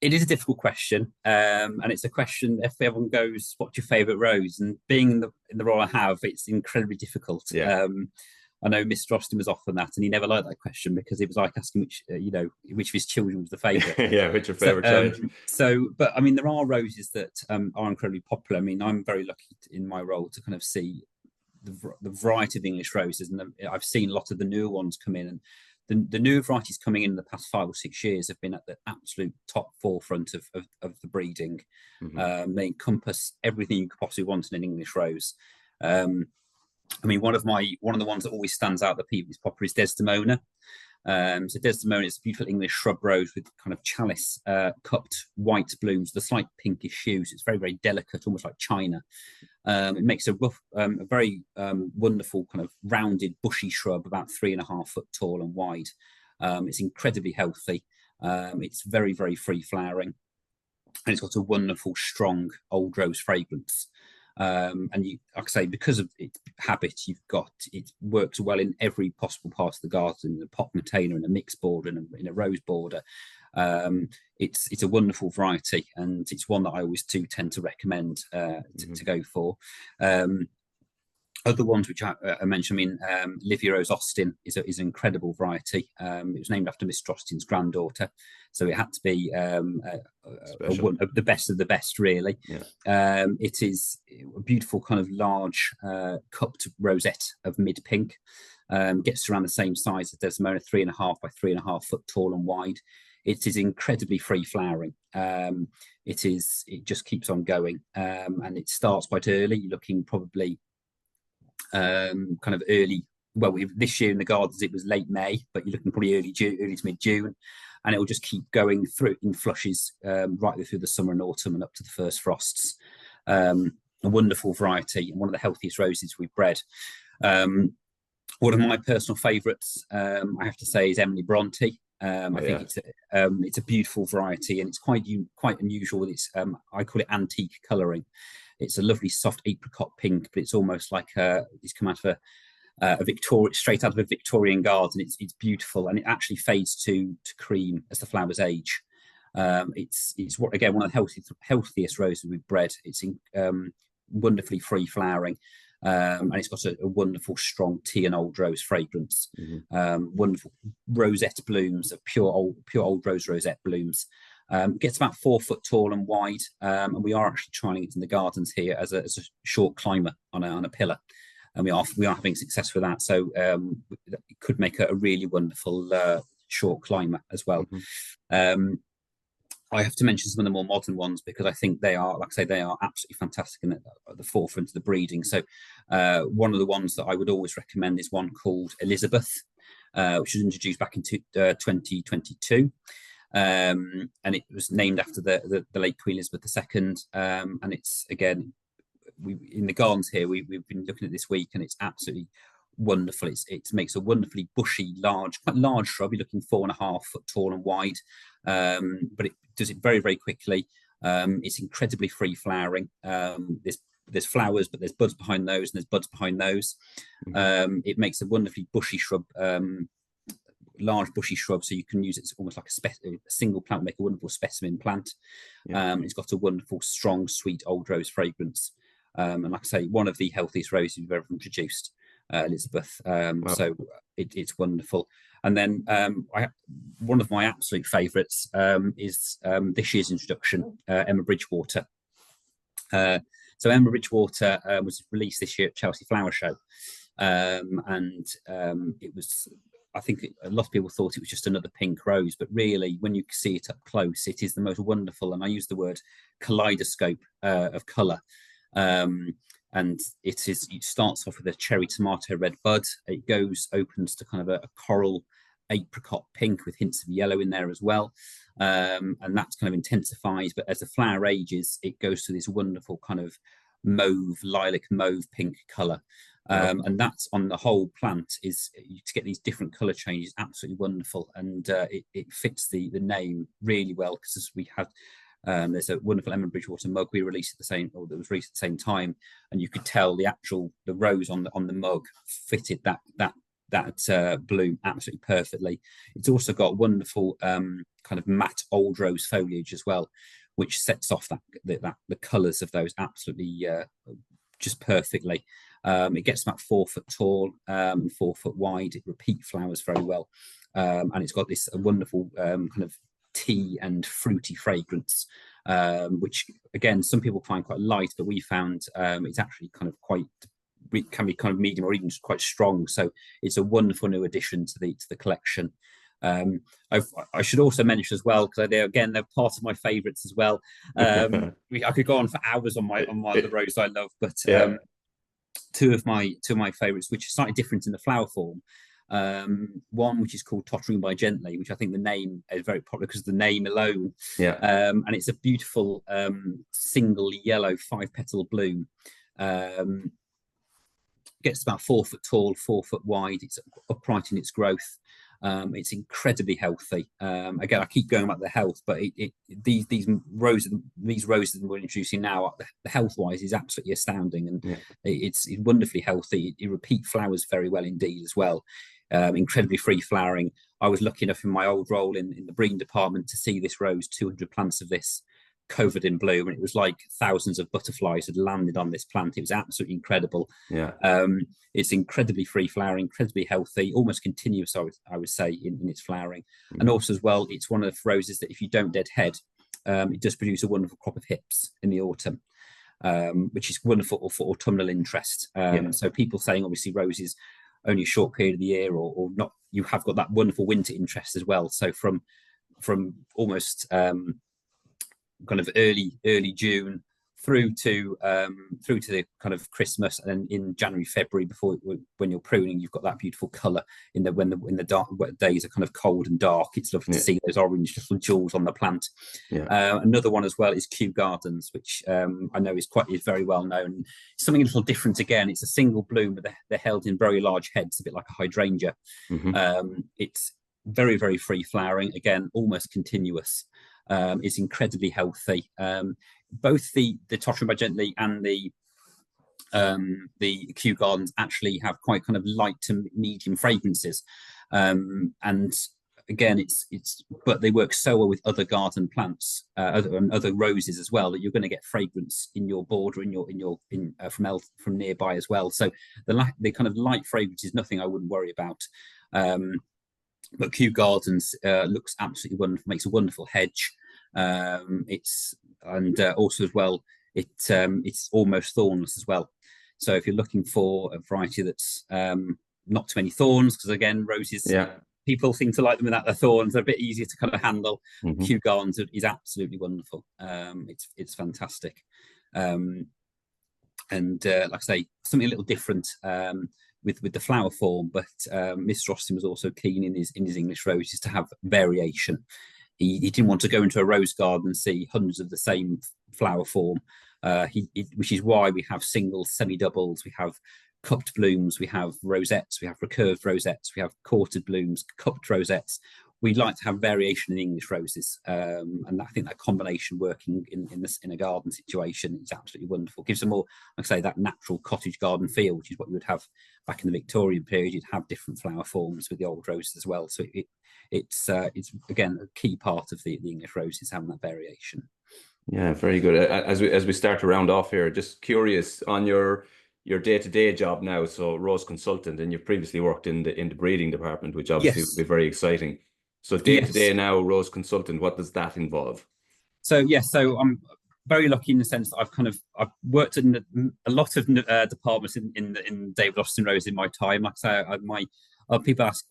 It is a difficult question, and it's a question, if everyone goes, what's your favourite rose? And being in the role I have, it's incredibly difficult. I know Mr. Austin was often that, and he never liked that question, because it was like asking which of his children was the favourite. Yeah, which your favourite child. But I mean, there are roses that are incredibly popular. I mean, I'm very lucky in my role to kind of see the variety of English roses, and I've seen a lot of the newer ones come in, and the newer varieties coming in the past 5 or 6 years have been at the absolute top forefront of the breeding. They encompass everything you could possibly want in an English rose. I mean, one of the ones that always stands out that people is popular is Desdemona. So Desdemona is a beautiful English shrub rose with kind of chalice cupped white blooms, the slight pinkish hues. It's very, very delicate, almost like china. It makes a very wonderful kind of rounded bushy shrub, about 3.5 foot tall and wide. It's incredibly healthy. It's very, very free flowering, and it's got a wonderful, strong old rose fragrance. And like I say, because of its habit, it works well in every possible part of the garden, in a pot container, in a mixed border, in a rose border. It's a wonderful variety, and it's one that I always tend to recommend to go for. Other ones which I mentioned, I mean, Livia Rose Austin is an incredible variety. It was named after Mr. Austin's granddaughter, so it had to be one of the best, really. It is a beautiful kind of large cupped rosette of mid pink. Gets to around the same size as Desdemona, 3.5 by 3.5 foot tall and wide. It is incredibly free flowering. It just keeps on going, and it starts quite early. You're looking probably kind of early. Well, this year in the gardens it was late May, but you're looking probably early to mid June, and it will just keep going through in flushes right through the summer and autumn and up to the first frosts. A wonderful variety, and one of the healthiest roses we've bred. One of my personal favourites, I have to say, is Emily Bronte. I think it's a beautiful variety, and it's quite unusual with its I call it antique colouring. It's a lovely soft apricot pink, but it's almost like it's come out of straight out of a Victorian garden. It's beautiful, and it actually fades to cream as the flowers age. It's one of the healthiest roses we've bred. It's wonderfully free flowering. And it's got a wonderful, strong tea and old rose fragrance. Wonderful rosette blooms, of pure old rosette blooms. Gets about 4 foot tall and wide, and we are actually trialing it in the gardens here as a short climber on a pillar, and we are having success with that. So it could make a really wonderful short climber as well. I have to mention some of the more modern ones, because I think they are, like I say, they are absolutely fantastic and at the forefront of the breeding. So one of the ones that I would always recommend is one called Elizabeth, which was introduced back in 2022. and it was named after the late Queen Elizabeth II. And it's, again, in the gardens here, we've been looking at this week, and it's absolutely wonderful. It makes a wonderfully bushy, quite large shrub. You're looking 4.5 foot tall and wide, but it does it very, very quickly. It's incredibly free flowering. There's flowers, but there's buds behind those, and there's buds behind those. It makes a wonderfully bushy shrub, large bushy shrub, so you can use it as almost like a single plant, make a wonderful specimen plant. It's got a wonderful, strong, sweet old rose fragrance. And like I say, one of the healthiest roses we've ever introduced, Elizabeth. Wow. So it's wonderful. And then one of my absolute favourites is this year's introduction, Emma Bridgewater. So Emma Bridgewater was released this year at Chelsea Flower Show, and it was, I think a lot of people thought it was just another pink rose, but really, when you see it up close, it is the most wonderful, and I use the word kaleidoscope of colour. And it starts off with a cherry tomato red bud. It opens to kind of a coral apricot pink with hints of yellow in there as well. And that's kind of intensifies, but as the flower ages, it goes to this wonderful kind of lilac mauve pink colour. And that's on the whole plant, is to get these different colour changes, absolutely wonderful. And it fits the name really well, because we have there's a wonderful Emma Bridgewater mug we released at that was released at the same time, and you could tell the rose on the mug fitted that bloom absolutely perfectly. It's also got wonderful kind of matte old rose foliage as well, which sets off the colours of those absolutely just perfectly. It gets about 4 foot tall and 4 foot wide. It repeat flowers very well, and it's got this wonderful kind of tea and fruity fragrance, which again some people find quite light, but we found it's actually kind of can be kind of medium or even just quite strong. So it's a wonderful new addition to the collection. I should also mention as well, because they're part of my favourites as well. I could go on for hours on the rose I love, but two of my favourites, which are slightly different in the flower form. One which is called Tottering by Gently, which I think the name is very popular because of the name alone. And it's a beautiful single yellow 5-petal bloom. Gets about 4 foot tall, 4 foot wide. It's upright in its growth. It's incredibly healthy. Again, I keep going about the health, but these roses that we're introducing now, the health-wise, is absolutely astounding, and it's wonderfully healthy. It repeats flowers very well indeed as well. Incredibly free flowering. I was lucky enough in my old role in the breeding department to see this rose, 200 plants of this, covered in bloom, and it was like thousands of butterflies had landed on this plant. It was absolutely incredible. It's incredibly free flowering, incredibly healthy, almost continuous, I would say, in its flowering. And also as well, it's one of the roses that if you don't deadhead, it does produce a wonderful crop of hips in the autumn, which is wonderful for autumnal interest. So people saying obviously roses only a short period of the year or not, you have got that wonderful winter interest as well. So from almost kind of early June through to the kind of Christmas, and then in January, February, when you're pruning, you've got that beautiful colour when the dark days are kind of cold and dark. It's lovely to see those orange little jewels on the plant. Another one as well is Kew Gardens, which I know is very well known. It's something a little different again. It's a single bloom, but they're held in very large heads, a bit like a hydrangea. It's very, very free flowering, again, almost continuous. It's incredibly healthy. Both the Tottering by Gently and the Kew Gardens actually have quite kind of light to medium fragrances, and again, but they work so well with other garden plants, other roses as well, that you're going to get fragrance in your border, from nearby as well. So the kind of light fragrance is nothing I wouldn't worry about. But Kew Gardens looks absolutely wonderful, makes a wonderful hedge. Also as well, it's almost thornless as well. So if you're looking for a variety that's not too many thorns, because again, roses, people seem to like them without the thorns. They're a bit easier to kind of handle. Kew Gardens is absolutely wonderful. It's fantastic. And like I say, something a little different with the flower form, but Mr. Austin was also keen in his English roses to have variation. he didn't want to go into a rose garden and see hundreds of the same flower form, which is why we have singles, semi-doubles, we have cupped blooms, we have rosettes, we have recurved rosettes, we have quartered blooms, cupped rosettes. We like to have variation in English roses, and I think that combination working in a garden situation is absolutely wonderful. Gives them more, like I say, that natural cottage garden feel, which is what you would have back in the Victorian period. You'd have different flower forms with the old roses as well. So it's again a key part of the English roses, having that variation. Yeah, very good. As we start to round off here, just curious on your day-to-day job now. So rose consultant, and you've previously worked in the breeding department, which obviously Yes. would be very exciting. So day-to-day now, rose consultant, what does that involve? So yes, so I'm very lucky in the sense that I've worked in a lot of departments in David Austin Rose in my time. Like I say, people ask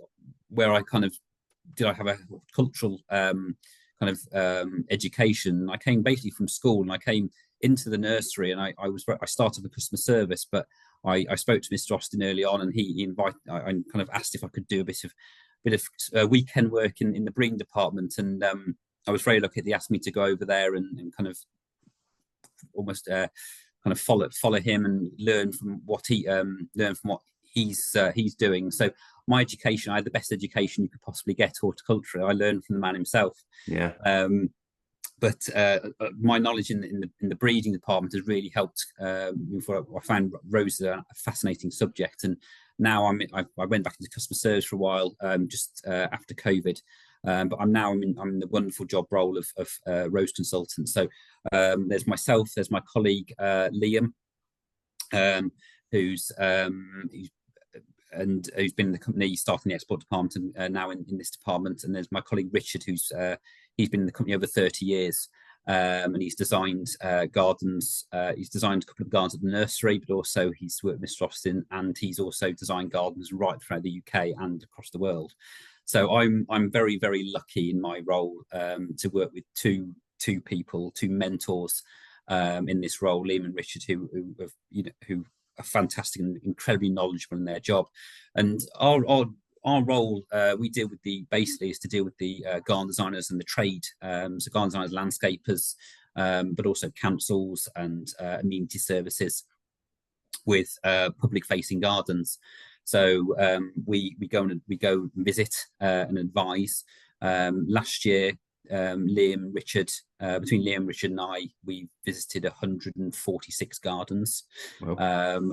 where I did I have a cultural education. I came basically from school, and I came into the nursery, and I started the customer service, but I spoke to Mr. Austin early on, and he invited. I kind of asked if I could do a bit of weekend work in the breeding department, and I was very lucky that he asked me to go over there and kind of almost kind of follow him and learn from what he's doing. So my education, I had the best education you could possibly get horticulture. I learned from the man himself. Yeah. But my knowledge in the breeding department has really helped. I found roses a fascinating subject, and now I went back into customer service for a while, just after COVID. But I'm in the wonderful job role of rose consultant. So there's myself, there's my colleague Liam, who's been in the company starting the export department, and now in this department. And there's my colleague Richard, who's he's been in the company over 30 years, and he's designed gardens. He's designed a couple of gardens at the nursery, but also he's worked with Mr. Austin, and he's also designed gardens right throughout the UK and across the world. So I'm very, very lucky in my role to work with two mentors in this role, Liam and Richard, who are fantastic and incredibly knowledgeable in their job. And our role we deal with is to deal with the garden designers and the trade, so garden designers, landscapers, but also councils and amenity services with public facing gardens. So we go and visit and advise. Last year, Liam, Richard, between Liam, Richard, and I, we visited 146 gardens. Wow.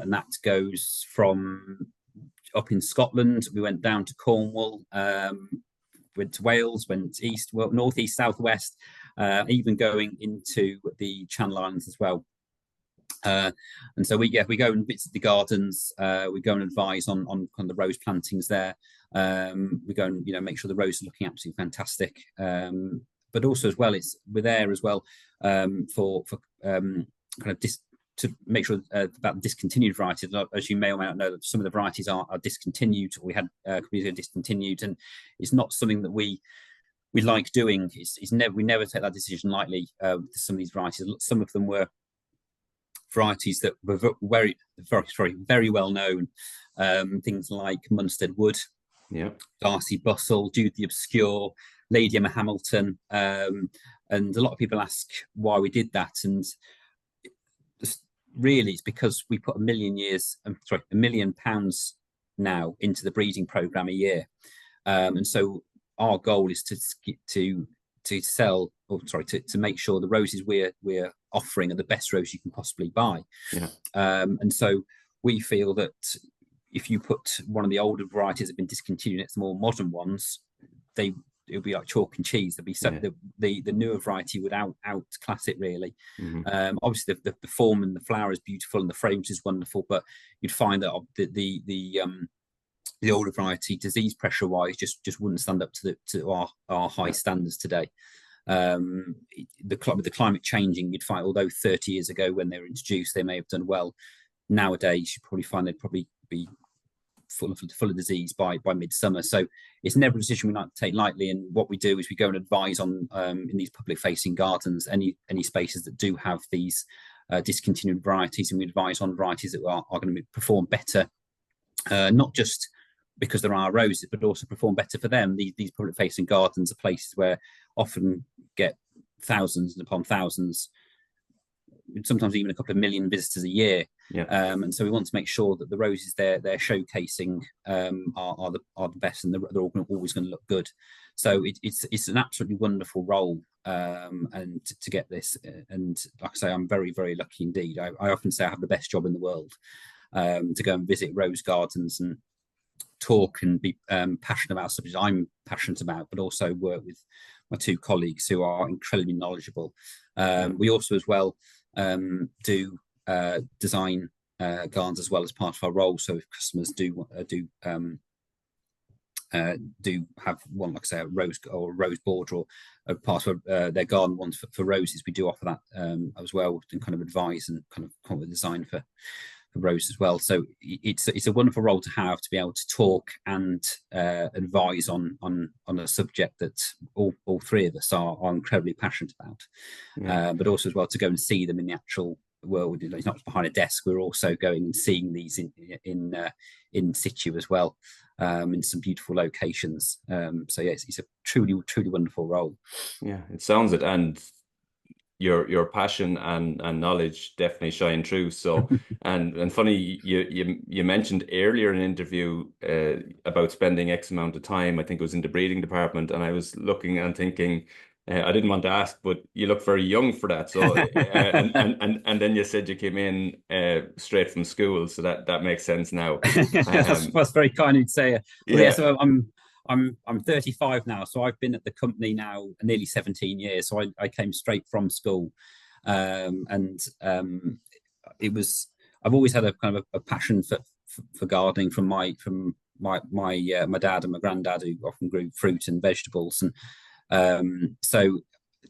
And that goes from up in Scotland. We went down to Cornwall, went to Wales, went east, north, east, south, west, even going into the Channel Islands as well. And so we go and visit the gardens. We go and advise on kind of the rose plantings there. We go and make sure the roses are looking absolutely fantastic. But also as well, we're there as well for kind of to make sure about discontinued varieties. As you may or may not know, that some of the varieties are discontinued. We had completely discontinued, and it's not something that we like doing. We never take that decision lightly. With some of these varieties, some of them were varieties that were very well known, things like Munstead Wood, Darcy Bustle, Jude the Obscure, Lady Emma Hamilton, and a lot of people ask why we did that, and really it's because we put £1 million now into the breeding program a year, and so our goal is to make sure the roses we're offering are the best roses you can possibly buy. And so we feel that if you put one of the older varieties that have been discontinued next to more modern ones, it'll be like chalk and cheese. There'll be the newer variety would outclass it really. Obviously the form and the flower is beautiful and the fragrance is wonderful, but you'd find that the older variety, disease pressure wise, just wouldn't stand up to our high standards today. With the climate changing, you'd find, although 30 years ago when they were introduced they may have done well, nowadays you probably find they'd probably be full of disease by midsummer. So it's never a decision we like to take lightly, and what we do is we go and advise on in these public facing gardens any spaces that do have these discontinued varieties, and we advise on varieties that are going to perform better, not just because there are roses, but also perform better for them. These public facing gardens are places where often get thousands upon thousands, sometimes even a couple of million visitors a year. Yeah. And so we want to make sure that the roses they're showcasing are the best, and they're always going to look good. So it's an absolutely wonderful role, and to get this. And like I say, I'm very, very lucky indeed. I often say I have the best job in the world, to go and visit rose gardens and talk and be passionate about subjects I'm passionate about, but also work with my two colleagues who are incredibly knowledgeable. We also as well do design gardens as well as part of our role. So if customers do have one, like I say, a rose border or a part of their garden wants for roses, we do offer that as well, and kind of advise and kind of come up with a design for rose as well. So it's a wonderful role to have, to be able to talk and advise on a subject that all three of us are incredibly passionate about. But also as well to go and see them in the actual world. It's not just behind a desk. We're also going and seeing these in situ as well, in some beautiful locations. So yes, it's a truly wonderful role. Yeah, it sounds it, and your passion and knowledge definitely shine through. So and funny, you mentioned earlier in an interview about spending X amount of time, I think it was in the breeding department, and I was looking and thinking, I didn't want to ask, but you look very young for that. So and then you said you came in straight from school, so that makes sense now. That's very kind of you to say. Well, yeah. So I'm 35 now, so I've been at the company now nearly 17 years. So I came straight from school, and it was, I've always had a kind of a passion for gardening from my dad and my granddad, who often grew fruit and vegetables, and so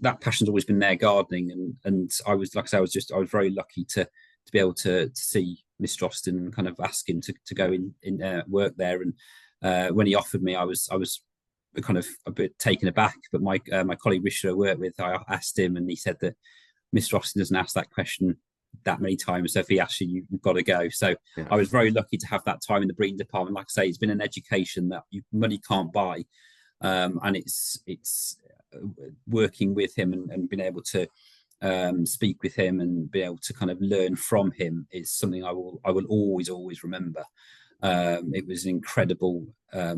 that passion's always been there, gardening, and I was, like I said, I was very lucky to be able to see Mr. Austin and kind of ask him to go in work there. And when he offered me, I was kind of a bit taken aback. But my colleague Richard I worked with, I asked him, and he said that Mr. Austin doesn't ask that question that many times. So if he asks you, you've got to go. So yeah. I was very lucky to have that time in the breeding department. Like I say, it's been an education that money can't buy, and it's working with him and being able to speak with him and be able to kind of learn from him is something I will always remember. It was incredible. I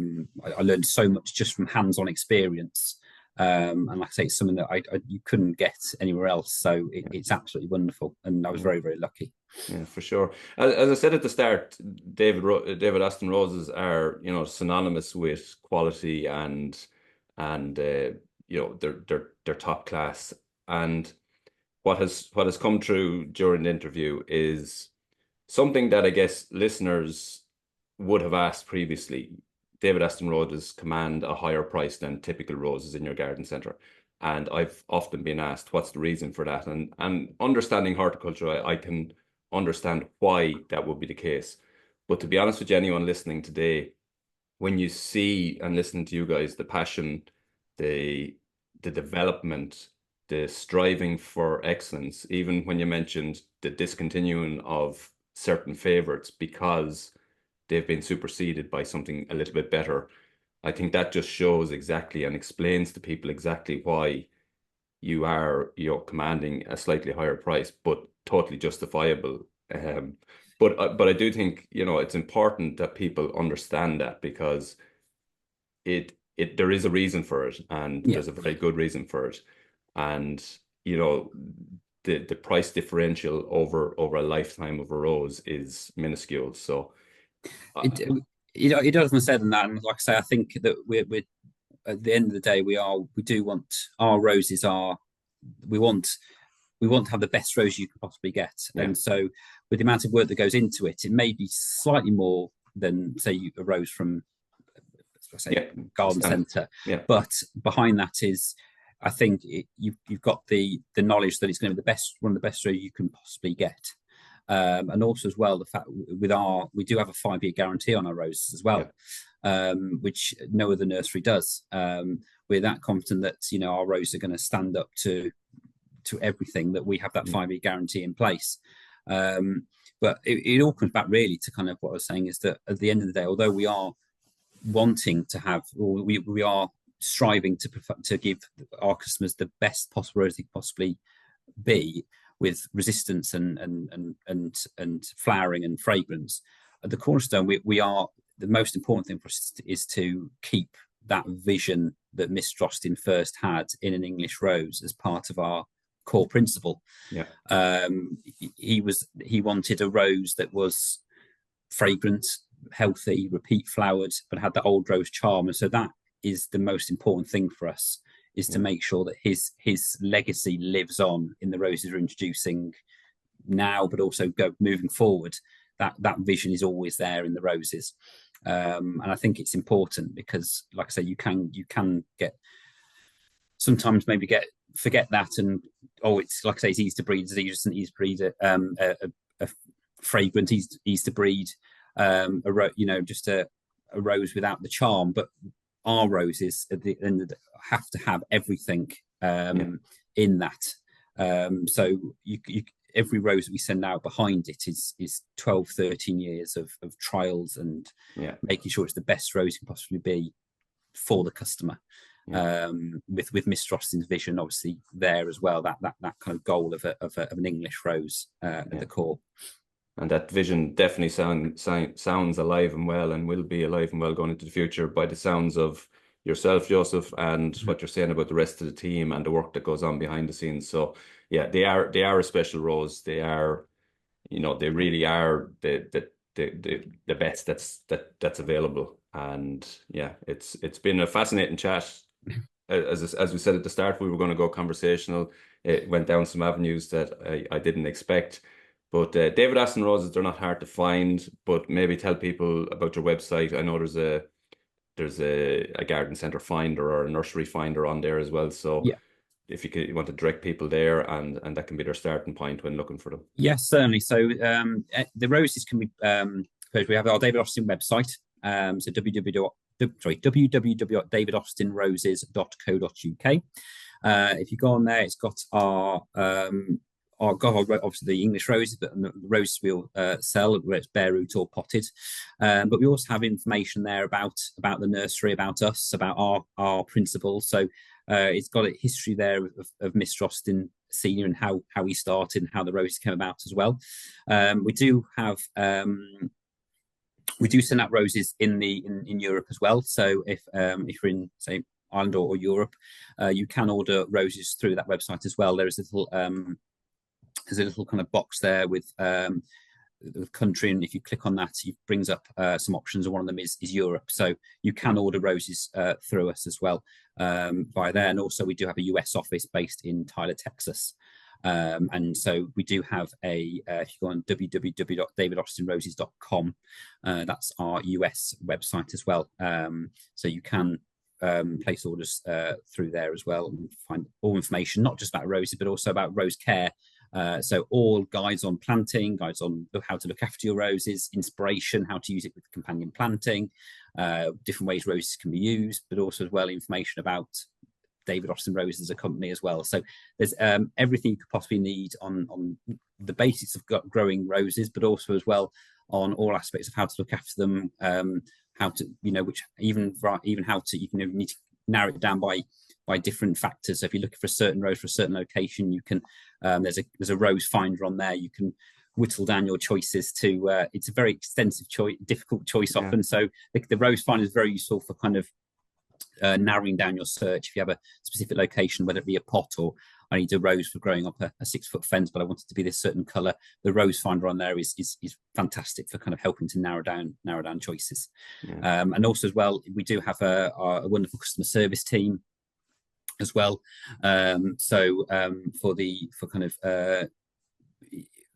learned so much just from hands-on experience, and like I say, it's something that you couldn't get anywhere else. So it's absolutely wonderful, and I was very, very lucky. Yeah, for sure. As I said at the start, David Aston roses are, synonymous with quality and they're top class. And what has come through during the interview is something that I guess listeners would have asked previously. David Aston roses command a higher price than typical roses in your garden centre. And I've often been asked, what's the reason for that? And understanding horticulture, I can understand why that would be the case. But to be honest with you, anyone listening today, when you see and listen to you guys, the passion, the development, the striving for excellence, even when you mentioned the discontinuing of certain favorites because they've been superseded by something a little bit better, I think that just shows exactly and explains to people exactly why you are commanding a slightly higher price, but totally justifiable. But I do think it's important that people understand that, because there is a reason for it, and there's a very good reason for it. And the price differential over a lifetime of a rose is minuscule. So it doesn't say than that. And like I say, I think that we're at the end of the day, we do want our roses we want to have the best rose you can possibly get. And so with the amount of work that goes into it, it may be slightly more than, say, a rose from, garden centre. But behind that is, I think you've got the knowledge that it's going to be one of the best roses you can possibly get. And also as well, the fact we do have a 5-year guarantee on our roses as well, which no other nursery does. We're that confident that our roses are going to stand up to everything, that we have that 5-year guarantee in place. But it all comes back really to kind of what I was saying, is that at the end of the day, although we are wanting to have, or we are striving to give our customers the best possible rose they could possibly be, with resistance and flowering and fragrance. At the cornerstone, we are, the most important thing for us is to keep that vision that Miss Drosten first had in an English rose as part of our core principle. Yeah. He wanted a rose that was fragrant, healthy, repeat flowered, but had the old rose charm. And so that is the most important thing for us, is to make sure that his legacy lives on in the roses we're introducing now, but also moving forward. That vision is always there in the roses. And I think it's important because, like I say, you can get sometimes forget that, and it's like I say, it's easy to breed. It's easy to breed a fragrant, easy to breed just a rose without the charm. But our roses at the end have to have everything in that. So every rose that we send out behind it is 12, 13 years of trials and making sure it's the best rose it can possibly be for the customer. With Miss Drosten's vision obviously there as well, that kind of goal of an English rose at the core. And that vision definitely sounds alive and well, and will be alive and well going into the future, by the sounds of yourself, Joseph, and what you're saying about the rest of the team and the work that goes on behind the scenes. So yeah, they are a special rose. They are, they really are the best that's available. And yeah, it's been a fascinating chat. As we said at the start, we were going to go conversational. It went down some avenues that I didn't expect. But David Austin roses, they're not hard to find. But maybe tell people about your website. I know there's a garden centre finder or a nursery finder on there as well. So if you want to direct people there, and that can be their starting point when looking for them. Yes, certainly. So the roses can be, we have our David Austin website. So www.davidaustinroses.co.uk. If you go on there, it's got our obviously the English roses, but the roses we'll sell, whether it's bare root or potted. But we also have information there about the nursery, about us, about our principles. So it's got a history there of Miss Drosten Senior and how he started and how the roses came about as well. We do send out roses in Europe as well. So if you're in, say, Ireland or Europe, you can order roses through that website as well. There's a little kind of box there with the country, and if you click on that, it brings up some options, and one of them is Europe. So you can order roses through us as well by there. And also we do have a US office based in Tyler, Texas. And so we do have if you go on www.davidaustinroses.com, that's our US website as well. So you can place orders through there as well, and find all information, not just about roses, but also about rose care. So all guides on planting, guides on how to look after your roses, inspiration, how to use it with companion planting, different ways roses can be used, but also as well information about David Austin Roses as a company as well. So there's everything you could possibly need on the basics of growing roses, but also as well on all aspects of how to look after them, how to, which even how to, you need to narrow it down by different factors. So if you're looking for a certain rose for a certain location, you can there's a rose finder on there. You can whittle down your choices to it's a very extensive difficult choice often. So the rose finder is very useful for kind of narrowing down your search. If you have a specific location, whether it be a pot, or I need a rose for growing up a 6-foot fence, but I want it to be this certain color, the rose finder on there is fantastic for kind of helping to narrow down choices. And also as well, we do have a wonderful customer service team as well. For kind of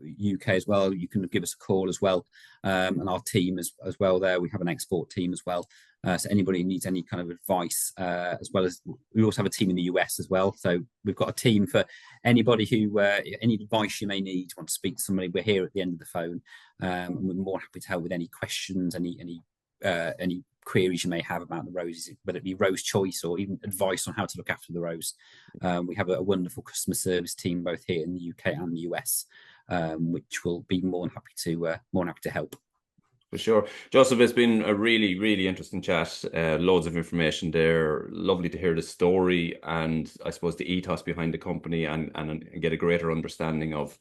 UK as well, you can give us a call as well, and our team as well there. We have an export team as well, so anybody who needs any kind of advice, as well as we also have a team in the US as well. So we've got a team for anybody who any advice you may need, want to speak to somebody. We're here at the end of the phone, and we're more happy to help with any questions, any queries you may have about the roses, whether it be rose choice or even advice on how to look after the rose. We have a wonderful customer service team both here in the UK and the US, which will be more than happy to help. For sure. Joseph, it's been a really, really interesting chat. Loads of information there. Lovely to hear the story and I suppose the ethos behind the company and get a greater understanding of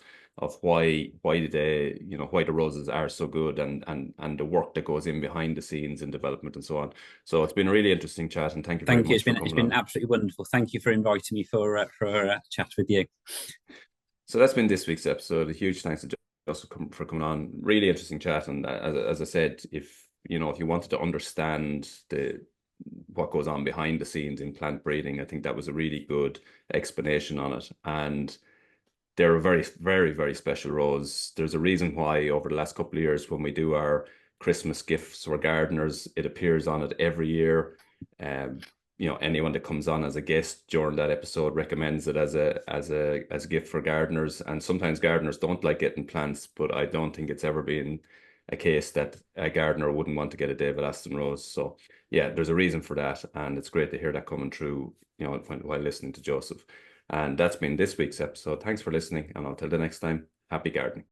why they, you know, why the roses are so good and the work that goes in behind the scenes in development and so on. So it's been a really interesting chat and thank you very Thank you. much for It's coming been on. absolutely wonderful. Thank you for inviting me for a chat with you. So that's been this week's episode. A huge thanks to Joseph for coming on. Really interesting chat. And as I said, if if you wanted to understand the what goes on behind the scenes in plant breeding, I think that was a really good explanation on it. And they're a very, very, very special rose. There's a reason why over the last couple of years, when we do our Christmas gifts for gardeners, it appears on it every year. Um, anyone that comes on as a guest during that episode recommends it as a gift for gardeners. And sometimes gardeners don't like getting plants, but I don't think it's ever been a case that a gardener wouldn't want to get a David Aston rose. So yeah, there's a reason for that, and it's great to hear that coming through, while listening to Joseph. And that's been this week's episode. Thanks for listening, and until the next time, happy gardening.